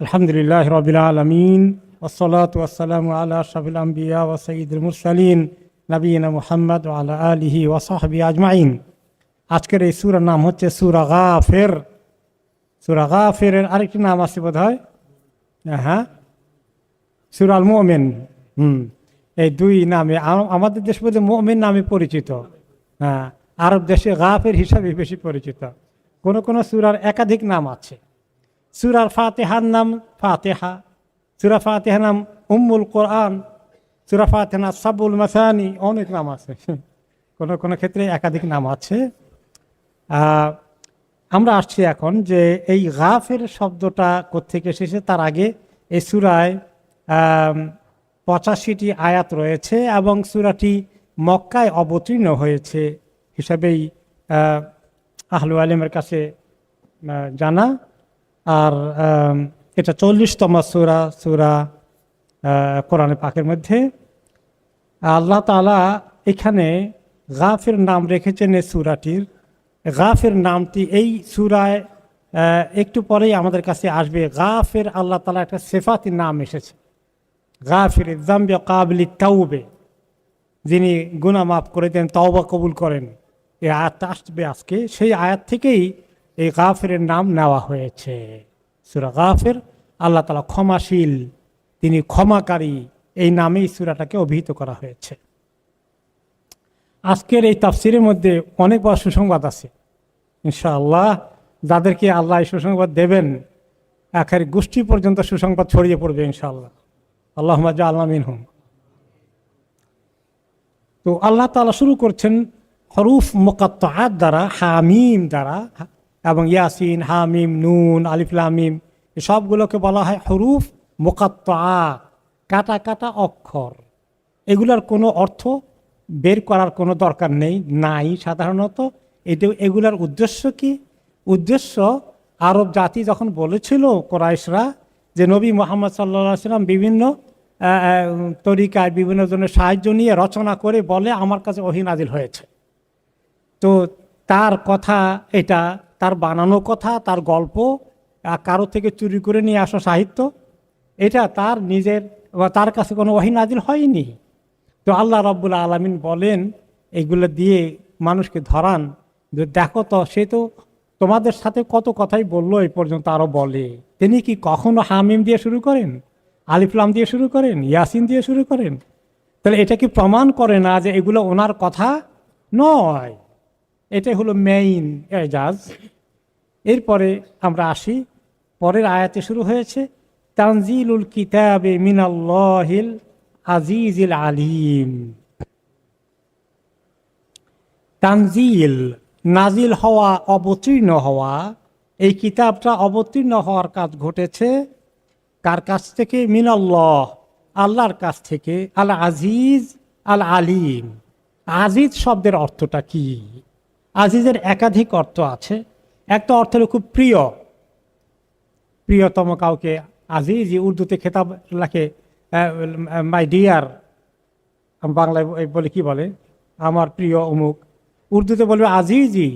আলহামদুলিল্লাহ রাব্বিল আলামিন ওয়াসসালাতু ওয়াসসালামু আলা আশরাফিল আমবিয়া ওয়া সাইয়্যিদিল মুরসালিন নবিয়িনা মুহাম্মদ ওয়া আলা আলিহি ওয়া সাহবিহি আজমাইন। আজকের এই সূরার নাম হচ্ছে সূরা গাফির। সূরা গাফিরের আরেকটি নাম আছে বোধহয়, হ্যাঁ, সূরা আল মুমিন। এই দুই নামে আমাদের দেশ মধ্যে মুমিন নামে পরিচিত, হ্যাঁ, আরব দেশে গাফির হিসাবে বেশি পরিচিত। কোন কোন সূরার একাধিক নাম আছে। সূরা ফাতিহার নাম ফাতিহা, সূরা ফাতিহার নাম উম্মুল কোরআন, সূরা ফাতিহা নাম সাবুল মাসানি, অনেক নাম আছে, কোন কোন ক্ষেত্রে একাধিক নাম আছে। আমরা আসছি এখন যে এই গাফির শব্দটা কোত্থেকে এসেছে। তার আগে এই সূরায় 85টি আয়াত রয়েছে এবং সূরাটি মক্কায় অবতীর্ণ হয়েছে হিসাবেই আহলু আলিমের কাছে জানা। আর এটা 40তম সূরা কোরআনে পাকের মধ্যে। আল্লাহ তাআলা এখানে গাফির নাম রেখেছেন এই সূরাটির। গাফির নামটি এই সূরায় একটু পরেই আমাদের কাছে আসবে। গাফির আল্লাহ তাআলা একটা সিফাতির নাম এসেছে, গাফির যামবি কাবিলিত তাওবে, যিনি গুনাহ মাফ করে দেন, তওবা কবুল করেন। এই আয়াতটা আসবে আজকে, সেই আয়াত থেকেই এই গাফিরের নাম নেওয়া হয়েছে। সূরা গাফির, আল্লাহ তাআলা ক্ষমাশীল, তিনি ক্ষমাকারী, এই নামেই সূরাটাকে অভিহিত করা হয়েছে। আজকের এই তাফসিরের মধ্যে অনেক বড় সুসংবাদ আছে ইনশাআল্লাহ। যাদেরকে আল্লাহ এই সুসংবাদ দেবেন, আখের গোষ্ঠী পর্যন্ত সুসংবাদ ছড়িয়ে পড়বে ইনশাআল্লাহ। আল্লাহুম্মা জাআলনা মিনহুম। তো আল্লাহ তাআলা শুরু করছেন হরুফ মুকাত্তাআত দ্বারা, হামিম দ্বারা, এবং ইয়াসিন, হামিম, নুন, আলিফ লাম মিম, এই সবগুলোকে বলা হয় হরুফ মুকাত্তাআত, কাটা কাটা অক্ষর। এগুলার কোনো অর্থ বের করার কোনো দরকার নাই সাধারণত। এগুলার উদ্দেশ্য কি? উদ্দেশ্য, আরব জাতি যখন বলেছিল কুরাইশরা যে নবী মুহাম্মদ সাল্লাল্লাহু আলাইহি ওয়াসাল্লাম বিভিন্ন তরিকায় বিভিন্ন জনের সাহায্য নিয়ে রচনা করে বলে আমার কাছে ওহী নাজিল হয়েছে, তো তার কথা এটা, তার বানানো কথা, তার গল্প, কারো থেকে চুরি করে নিয়ে আসা সাহিত্য, এটা তার নিজের, তার কাছে কোনো ওহী নাজিল হয়নি। তো আল্লাহ রাব্বুল আলামিন বলেন এগুলো দিয়ে মানুষকে ধরান যে দেখো তো, সে তো তোমাদের সাথে কত কথাই বললো এই পর্যন্ত, আরও বলে। তিনি কি কখনো হামিম দিয়ে শুরু করেন, আলিফ লাম দিয়ে শুরু করেন, ইয়াসিন দিয়ে শুরু করেন? তাহলে এটা কি প্রমাণ করে না যে এগুলো ওনার কথা নয়? এটাই হলো মেইন এজাজ। এরপরে আমরা আসি, পরের আয়াতে শুরু হয়েছে তানজিলুল কিতাবে মিনাল্লাহিল আজিজিল আলিম। তানজিল, নাজিল হওয়া, অবতীর্ণ হওয়া। এই কিতাবটা অবতীর্ণ হওয়ার কাজ ঘটেছে কার কাছ থেকে? মিনাল্লাহ, আল্লাহর কাছ থেকে। আল আজিজ আল আলিম। আজিজ শব্দের অর্থটা কি? আজিজের একাধিক অর্থ আছে। একটা অর্থ হলো খুব প্রিয়, প্রিয়তম কাউকে আজিজ, উর্দুতে খেতাব লাগে মাই ডিয়ার, বাংলায় বলে কি বলে, আমার প্রিয় অমুক। উর্দুতে বলবে আজিজি,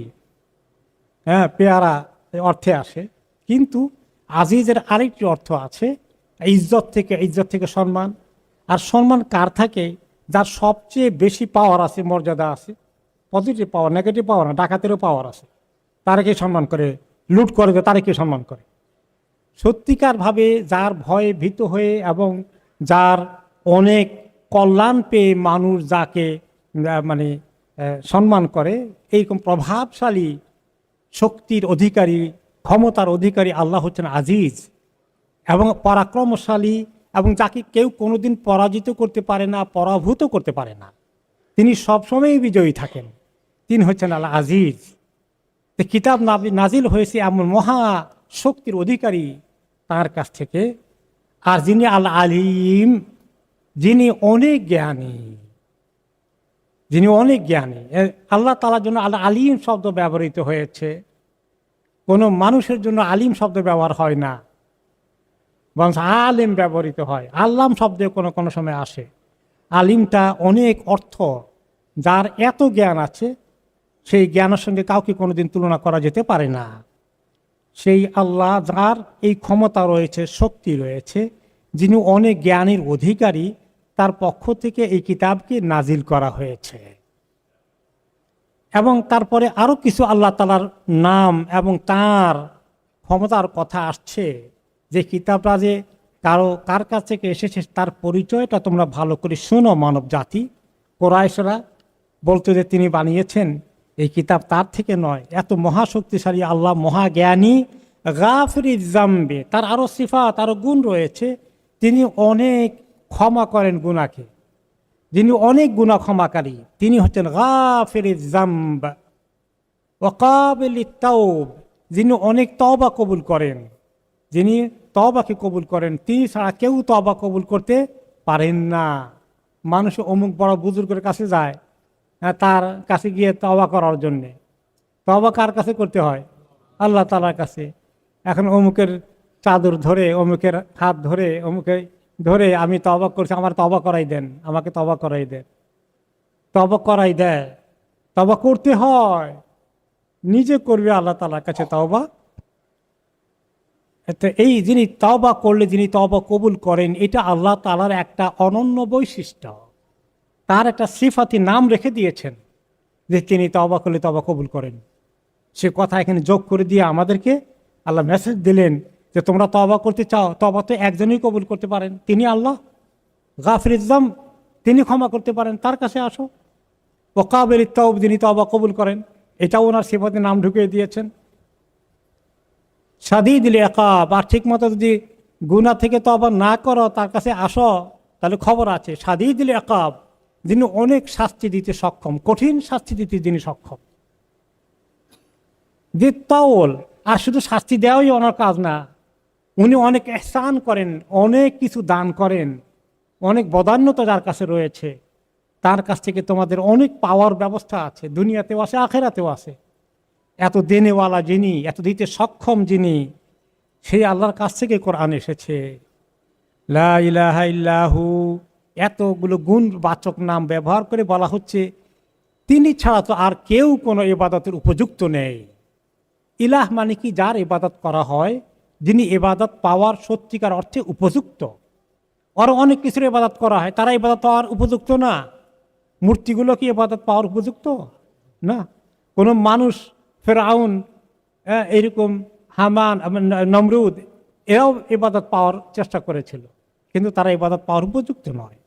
হ্যাঁ, পেয়ারা অর্থে আসে। কিন্তু আজিজের আরেকটি অর্থ আছে ইজ্জত থেকে সম্মান। আর সম্মান কার থাকে? যার সবচেয়ে বেশি পাওয়ার আছে, মর্যাদা আছে, পজিটিভ পাওয়ার, নেগেটিভ পাওয়ার না, ডাকাতেরও পাওয়ার আছে, তারাকে সম্মান করে, লুট করে তারাকে সম্মান করে। সত্যিকারভাবে যার ভয়ে ভীত হয়ে এবং যার অনেক কল্যাণ পেয়ে মানুষ যাকে মানে সম্মান করে, এইরকম প্রভাবশালী শক্তির অধিকারী, ক্ষমতার অধিকারী আল্লাহ হচ্ছেন আজিজ এবং পরাক্রমশালী, এবং যাকে কেউ কোনোদিন পরাজিত করতে পারে না, পরাভূত করতে পারে না। তিনি সবসময়ই বিজয়ী থাকেন, তিনি হচ্ছেন আল আজিজ। কিতাব নাজিল হয়েছে এমন মহা শক্তির অধিকারী তার কাছ থেকে। আর যিনি আল আলিম, যিনি অনেক জ্ঞানী, যিনি অনেক জ্ঞানী। আল্লাহ তাআলার জন্য আল আলিম শব্দ ব্যবহৃত হয়েছে, কোনো মানুষের জন্য আলিম শব্দ ব্যবহার হয় না, বরং আলিম ব্যবহৃত হয়। আল্লাম শব্দে কোনো কোনো সময় আসে। আলিমটা অনেক অর্থ, যার এত জ্ঞান আছে সেই জ্ঞানের সঙ্গে কাউকে কোনোদিন তুলনা করা যেতে পারে না। সেই আল্লাহ যার এই ক্ষমতা রয়েছে, শক্তি রয়েছে, যিনি অনেক জ্ঞানের অধিকারী, তার পক্ষ থেকে এই কিতাবকে নাজিল করা হয়েছে। এবং তারপরে আরো কিছু আল্লাহ তাআলার নাম এবং তার ক্ষমতার কথা আসছে, যে কিতাবটা যে কার কাছ থেকে এসেছে তার পরিচয়টা তোমরা ভালো করে শোনো মানব জাতি। কোরাইশরা বলতো যে তিনি বানিয়েছেন, এই কিতাব তার থেকে নয়। এত মহাশক্তিশালী আল্লাহ, মহাজ্ঞানী, গাফিরিজ জামবে, তার আরো সিফাত, আরো গুণ রয়েছে। তিনি অনেক ক্ষমা করেন গুনাহকে, যিনি অনেক গুনাহ ক্ষমাকারী, তিনি হচ্ছেন গাফিরিজ জামব ওয়া কাবিলিত তাওব, যিনি অনেক তওবা কবুল করেন। যিনি তওবাকে কবুল করেন, তিনি ছাড়া কেউ তওবা কবুল করতে পারেন না। মানুষ অমুক বড় বুজুর্গের কাছে যায়, তার কাছে গিয়ে তওবা করার জন্যে। তওবা কার কাছে করতে হয়? আল্লাহ তাআলার কাছে। এখন অমুকের চাদর ধরে, অমুকের হাত ধরে, অমুকে ধরে আমি তওবা করছি, আমার তওবা করাই দেন, আমাকে তওবা করাই দেন, তওবা করাই দেয়। তওবা করতে হয়, নিজে করবে আল্লাহ তাআলার কাছে তওবা। তো এই যিনি তওবা করলে, যিনি তওবা কবুল করেন, এটা আল্লাহ তাআলার একটা অনন্য বৈশিষ্ট্য। তার একটা সিফাতি নাম রেখে দিয়েছেন যে তিনি তওবা করলে তওবা কবুল করেন। সে কথা এখানে যোগ করে দিয়ে আমাদেরকে আল্লাহ মেসেজ দিলেন যে তোমরা তওবা করতে চাও, তওবা তো একজনই কবুল করতে পারেন, তিনি আল্লাহ গাফিরিজ যামব, তিনি ক্ষমা করতে পারেন, তার কাছে আসো। ওয়া কাবিলিত তাওব, যিনি তওবা কবুল করেন, এটাও ওনার সিফাতে নাম ঢুকিয়ে দিয়েছেন। শাদীদুল ইকাব, আর ঠিক মতো যদি গুনাহ থেকে তওবা না করো, তার কাছে আসো, তাহলে খবর আছে। শাদীদুল ইকাব, যিনি অনেক শাস্তি দিতে সক্ষম, কঠিন শাস্তি দিতে যিনি সক্ষম। যে তাওল, আর শুধু শাস্তি দেওয়াই ওনার কাজ না, উনি অনেক ইহসান করেন, অনেক কিছু দান করেন, অনেক বদান্যতা যার কাছে রয়েছে, তার কাছ থেকে তোমাদের অনেক পাওয়ার ব্যবস্থা আছে, দুনিয়াতেও আছে, আখেরাতেও আছে। এত দেনেওয়ালা যিনি, এত দিতে সক্ষম যিনি, সেই আল্লাহর কাছ থেকে কোরআন এসেছে। লা ইলাহা ইল্লাহু, এতগুলো গুণবাচক নাম ব্যবহার করে বলা হচ্ছে তিনি ছাড়া তো আর কেউ কোনো ইবাদতের উপযুক্ত নেই। ইলাহ মানে কি? যার ইবাদত করা হয়, যিনি ইবাদত পাওয়ার সত্যিকার অর্থে উপযুক্ত। আরও অনেক কিছুর ইবাদত করা হয়, তারা ইবাদত পাওয়ার উপযুক্ত না। মূর্তিগুলো কি ইবাদত পাওয়ার উপযুক্ত না? কোনো মানুষ, ফেরাউন, এরকম হামান, নমরুদ, এরাও ইবাদত পাওয়ার চেষ্টা করেছিল, কিন্তু তারা ইবাদত পাওয়ার উপযুক্ত নয়।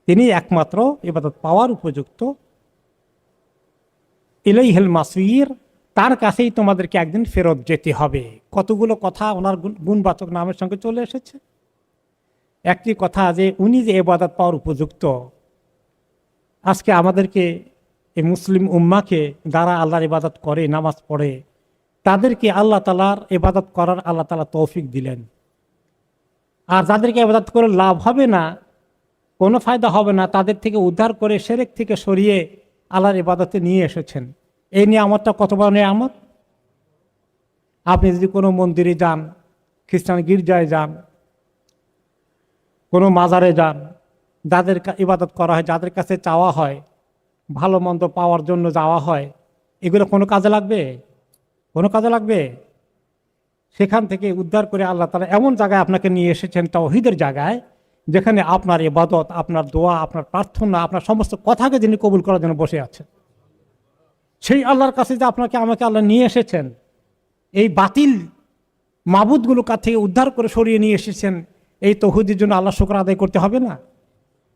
তিনি একমাত্র ইবাদত পাওয়ার উপযুক্ত। ইলাইহিল মাসির, তার কাছেই তোমাদেরকে একদিন ফেরত যেতে হবে। কতগুলো কথা ওনার গুণবাচক নামের সঙ্গে চলে এসেছে। একটি কথা যে উনি যে ইবাদত পাওয়ার উপযুক্ত, আজকে আমাদেরকে, এই মুসলিম উম্মাকে যারা আল্লাহর ইবাদত করে, নামাজ পড়ে, তাদেরকে আল্লাহ তাআলার ইবাদত করার আল্লাহ তাআলা তৌফিক দিলেন। আর যাদেরকে ইবাদত করে লাভ হবে না, কোনো ফায়দা হবে না, তাদের থেকে উদ্ধার করে শিরক থেকে সরিয়ে আল্লাহর ইবাদতে নিয়ে এসেছেন। এই নিয়ামতটা কত বড় নিয়ামত! আপনি যদি কোনো মন্দিরে যান, খ্রিস্টান গির্জায় যান, কোনো মাজারে যান, যাদের ইবাদত করা হয়, যাদের কাছে চাওয়া হয়, ভালো মন্দ পাওয়ার জন্য যাওয়া হয়, এগুলো কোনো কাজে লাগবে? কোনো কাজে লাগবে? সেখান থেকে উদ্ধার করে আল্লাহ তাআলা এমন জায়গায় আপনাকে নিয়ে এসেছেন, তাওহীদের জায়গায়, যেখানে আপনার ইবাদত, আপনার দোয়া, আপনার প্রার্থনা, আপনার সমস্ত কথাকে যিনি কবুল করার জন্য বসে আছেন, সেই আল্লাহর কাছে যে আপনাকে আমাকে আল্লাহ নিয়ে এসেছেন, এই বাতিল মাবুদগুলোর কাছ থেকে উদ্ধার করে সরিয়ে নিয়ে এসেছেন, এই তাওহীদের জন্য আল্লাহ শুকর আদায় করতে হবে না?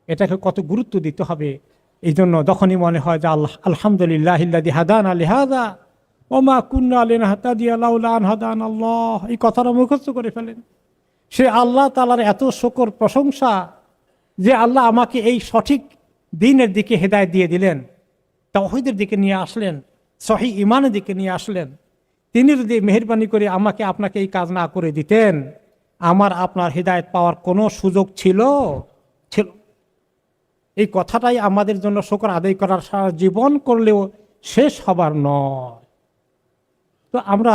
এটাকে কত গুরুত্ব দিতে হবে। এই জন্য যখনই মনে হয় যে আলহামদুলিল্লাহিল্লাযী হাদানা লিহাযা ওয়া মা কুন্না লিনাহতাদিয়া লাউলা আন হাদানাল্লাহ, এই কথাটা মুখস্থ করে ফেলেন। সে আল্লাহ তাআলার এত শুকর, প্রশংসা যে আল্লাহ আমাকে এই সঠিক দ্বীনের দিকে হেদায়েত দিয়ে দিলেন, তাওহীদের দিকে নিয়ে আসলেন, সহিহ ঈমানের দিকে নিয়ে আসলেন। তিনি যদি মেহেরবানি করে আমাকে আপনাকে এই কাজ না করে দিতেন, আমার আপনার হেদায়েত পাওয়ার কোনো সুযোগ ছিল? এই কথাটাই আমাদের জন্য শুকর আদায় করার, সারা জীবন করলেও শেষ হবার নয়। তো আমরা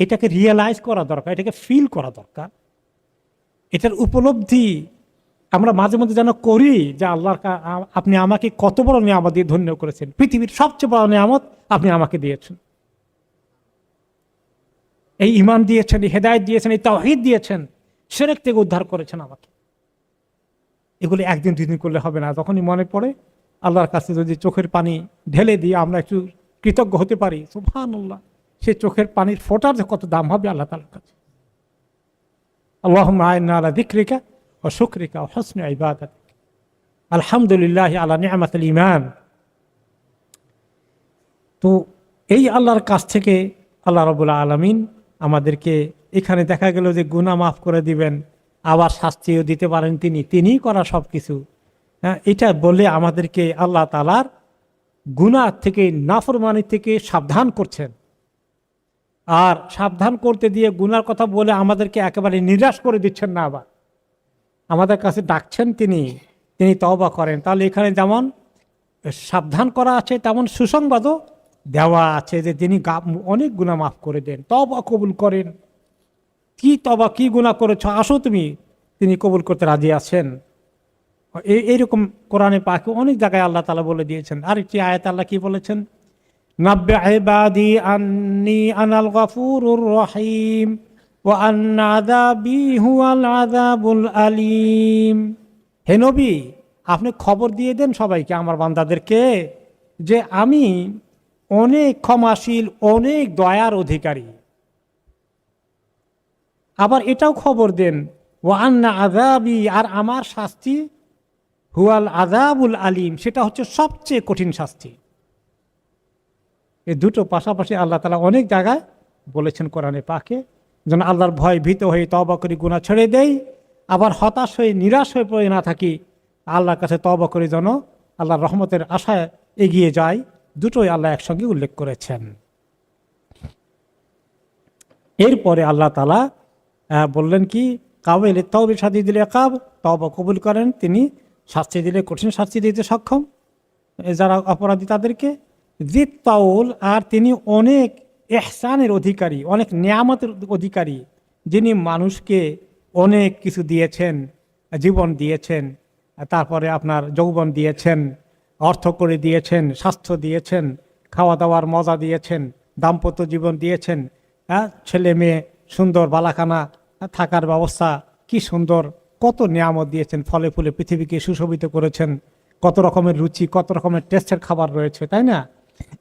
এটাকে রিয়েলাইজ করা দরকার, এটাকে ফিল করা দরকার। এটার উপলব্ধি আমরা মাঝে মধ্যে যেন করি যে আল্লাহর আপনি আমাকে কত বড় নিয়ামত দিয়ে ধন্য করেছেন, পৃথিবীর সবচেয়ে বড় নিয়ামত আপনি আমাকে দিয়েছেন। এই ঈমান দিয়েছেন, এই হেদায়েত দিয়েছেন, এই তাওহীদ দিয়েছেন, শিরক থেকে উদ্ধার করেছেন আমাকে। এগুলি একদিন দুই দিন করলে হবে না। যখনই মনে পড়ে আল্লাহর কাছে যদি চোখের পানি ঢেলে দিয়ে আমরা একটু কৃতজ্ঞ হতে পারি, সুবহানাল্লাহ, সেই চোখের পানির ফোঁটার যে কত দাম হবে আল্লাহ তাআলার কাছে। আল্লাহুম্মা আ'ইন্না আলা যিকরিকা ওয়া শুকরিকা ওয়া হুসনি ইবাদাতিক। আলহামদুলিল্লাহ আলা নি'মাতিল ঈমান। তো এই আল্লাহর কাছ থেকে আল্লাহ রাব্বুল আলামিন আমাদেরকে, এখানে দেখা গেল যে গুনাহ মাফ করে দিবেন, আবার শাস্তিও দিতে পারেন তিনিই করা সব কিছু। হ্যাঁ, এটা বলে আমাদেরকে আল্লাহ তাআলার গুনাহ থেকে, নাফরমানি থেকে সাবধান করছেন। আর সাবধান করতে দিয়ে গুনার কথা বলে আমাদেরকে একেবারে নিরাশ করে দিচ্ছেন না, আবার আমাদের কাছে ডাকছেন তিনি তওবা করেন। তাহলে এখানে যেমন সাবধান করা আছে, তেমন সুসংবাদও দেওয়া আছে যে তিনি অনেক গুনাহ মাফ করে দেন, তওবা কবুল করেন। কি গুনাহ করেছ, আসো তুমি, তিনি কবুল করতে রাজি আছেন। এইরকম কোরআনে পাকে অনেক জায়গায় আল্লাহ তাআলা বলে দিয়েছেন। আরেকটি আয়াত আল্লাহ কি বলেছেন, নাব্বি ইবাদি আন্নী আনাল গফুরুর রহিম ওয়া আন্না আযাবি হুয়াল আযাবুল আলীম। হে নবী, আপনি খবর দিয়ে দেন সবাইকে, আমার বান্দাদেরকে, যে আমি অনেক ক্ষমাশীল, অনেক দয়ার অধিকারী। আবার এটাও খবর দেন, ওয়া আন্না আযাবি, আর আমার শাস্তি, হুয়াল আযাবুল আলীম, সেটা হচ্ছে সবচেয়ে কঠিন শাস্তি। এই দুটো পাশাপাশি আল্লাহ তাআলা অনেক জায়গায় বলেছেন কোরআনে পাকে, যেন আল্লাহর ভয় ভীত হয়ে তওবা করি, গুনাহ ছেড়ে দেই, আবার হতাশ হয়ে নিরাশ হয়ে পড়ে না থাকি, আল্লাহর কাছে তওবা করি, যেন আল্লাহর রহমতের আশায় এগিয়ে যায়। দুটোই আল্লাহ একসঙ্গে উল্লেখ করেছেন। এরপরে আল্লাহ তাআলা বললেন কি, কাবিল তাওবি শাদীদুল ইকাব, তওবা কবুল করেন, তিনি শাস্তি দিলে কঠিন শাস্তি দিতে সক্ষম যারা অপরাধী তাদেরকে। জিত তাউল, আর তিনি অনেক ইহসানের অধিকারী, অনেক নিয়ামতের অধিকারী, যিনি মানুষকে অনেক কিছু দিয়েছেন, জীবন দিয়েছেন, তারপরে আপনার যৌবন দিয়েছেন, অর্থ করে দিয়েছেন, স্বাস্থ্য দিয়েছেন, খাওয়া দাওয়ার মজা দিয়েছেন, দাম্পত্য জীবন দিয়েছেন, ছেলে মেয়ে সুন্দর বালাখানা থাকার ব্যবস্থা, কি সুন্দর কত নিয়ামত দিয়েছেন, ফলে ফুলে পৃথিবীকে সুশোভিত করেছেন, কত রকমের রুচি, কত রকমের টেস্টের খাবার রয়েছে, তাই না?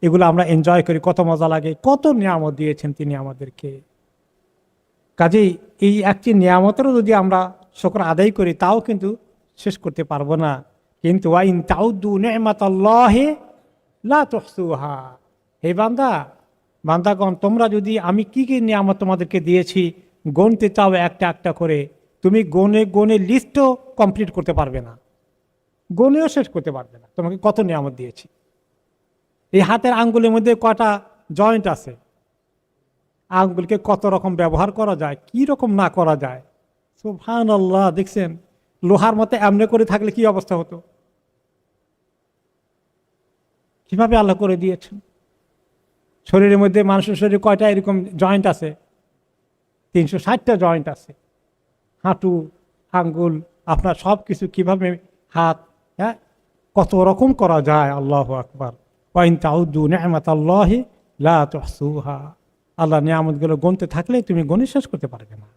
এগুলো আমরা এনজয় করি, কত মজা লাগে, কত নিয়ামত দিয়েছেন তিনি আমাদেরকে। কাজেই এই একটি নিয়ামতেরও যদি আমরা শুকর আদায় করি, তাও কিন্তু শেষ করতে পারবো না। কিন্তু ওয়াইন তাউদ্দু নি'মাতাল্লাহি লা তুহসুহা, হে বান্দাগণ, তোমরা যদি আমি কি কি নিয়ামত তোমাদেরকে দিয়েছি গণতে চাও একটা একটা করে, তুমি গনে লিস্টও কমপ্লিট করতে পারবে না, গনেও শেষ করতে পারবে না তোমাকে কত নিয়ামত দিয়েছি। এই হাতের আঙ্গুলের মধ্যে কয়টা জয়েন্ট আছে, আঙ্গুলকে কত রকম ব্যবহার করা যায়, কি রকম না করা যায়। সুবহানাল্লাহ, দেখছেন লোহার মতো এমনি করে থাকলে কি অবস্থা হতো, কিভাবে আল্লাহ করে দিয়েছেন। শরীরের মধ্যে, মানুষের শরীরে কয়টা এরকম জয়েন্ট আছে, 360টা জয়েন্ট আছে, হাঁটু, আঙ্গুল, আপনার সব কিছু কিভাবে, হাত, হ্যাঁ, কত রকম করা যায়। আল্লাহু আকবার। ওয়াইন তাউদ্দু নি'মাতাল্লাহি লা তুহসুহা, আল্লাহ নিয়ামতগুলো গুনতে থাকলে তুমি গুনে শেষ করতে পারবে না।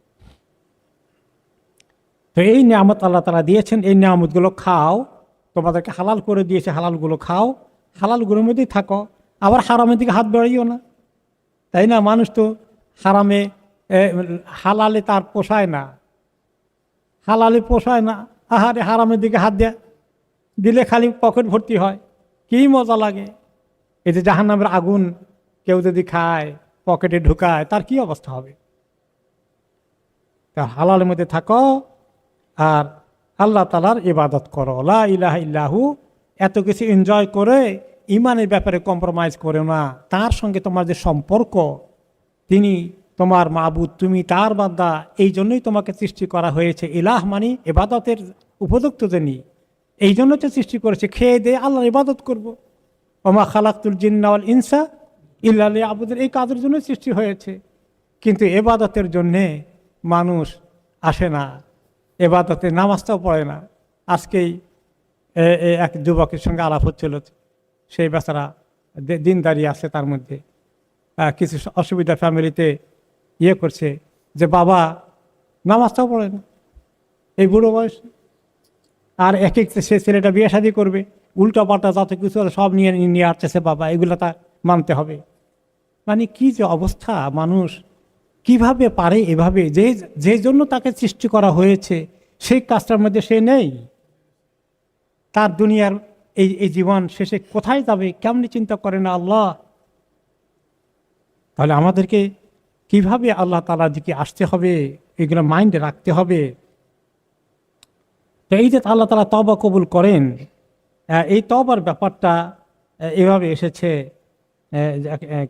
তো এই নিয়ামত আল্লাহ তাআলা দিয়েছেন, এই নিয়ামতগুলো খাও, তোমাদেরকে হালাল করে দিয়েছে, হালালগুলো খাও, হালালগুলোর মধ্যেই থাকো, আবার হারামের দিকে হাত বাড়িও না, তাই না? মানুষ তো হারামে, হালালে তার পোষায় না, হালালে পোষায় না, আহারে হারামের দিকে হাত দিলে খালি পকেট ভর্তি হয়, কি মজা লাগে। এই যে জাহান্নামের আগুন কেউ যদি খায়, পকেটে ঢুকায়, তার কি অবস্থা হবে। তা হালালের মধ্যে থাকো আর আল্লাহ তাআলার ইবাদত করো, লা ইলাহা ইল্লাহু। এত কিছু এনজয় করে ইমানের ব্যাপারে কম্প্রোমাইজ করো না। তার সঙ্গে তোমার যে সম্পর্ক, তিনি তোমার মাবুদ, তুমি তার বান্দা, এই জন্যই তোমাকে সৃষ্টি করা হয়েছে। ইলাহ মানে ইবাদতের উপযুক্ত যিনি, এই জন্য তো সৃষ্টি করেছে, খেয়ে দিয়ে আল্লাহর ইবাদত করবো। ওমা খালাকতুল জিন্না ওয়াল ইনসা ইল্লা লিয়াবুদুন, এই কাজের জন্য সৃষ্টি হয়েছে। কিন্তু ইবাদতের জন্যে মানুষ আসে না, ইবাদতে নামাজটাও পড়ে না। আজকেই এক যুবকের সঙ্গে আলাপ হচ্ছিল, সেই বেচারা দিনদারি আছে, তার মধ্যে কিছু অসুবিধা ফ্যামিলিতে ইয়ে করছে যে বাবা নামাজটাও পড়ে না এই বুড়ো বয়স, আর এক এক সে ছেলেটা বিয়ে শাদী করবে, উল্টা পাল্টা যত কিছু সব নিয়ে নিয়ে আসতেছে বাবা, এগুলো তা মানতে হবে। মানে কি যে অবস্থা, মানুষ কিভাবে পারে এভাবে, যে যে জন্য তাকে সৃষ্টি করা হয়েছে সেই কাজটার মধ্যে সে নেই। তার দুনিয়ার এই জীবন শেষে কোথায় যাবে কেমনি চিন্তা করে না আল্লাহ। তাহলে আমাদেরকে কিভাবে আল্লাহ তাআলার দিকে আসতে হবে এগুলো মাইন্ডে রাখতে হবে। তো এই যে আল্লাহ তাআলা তওবা কবুল করেন, এই তওবার ব্যাপারটা এভাবে এসেছে।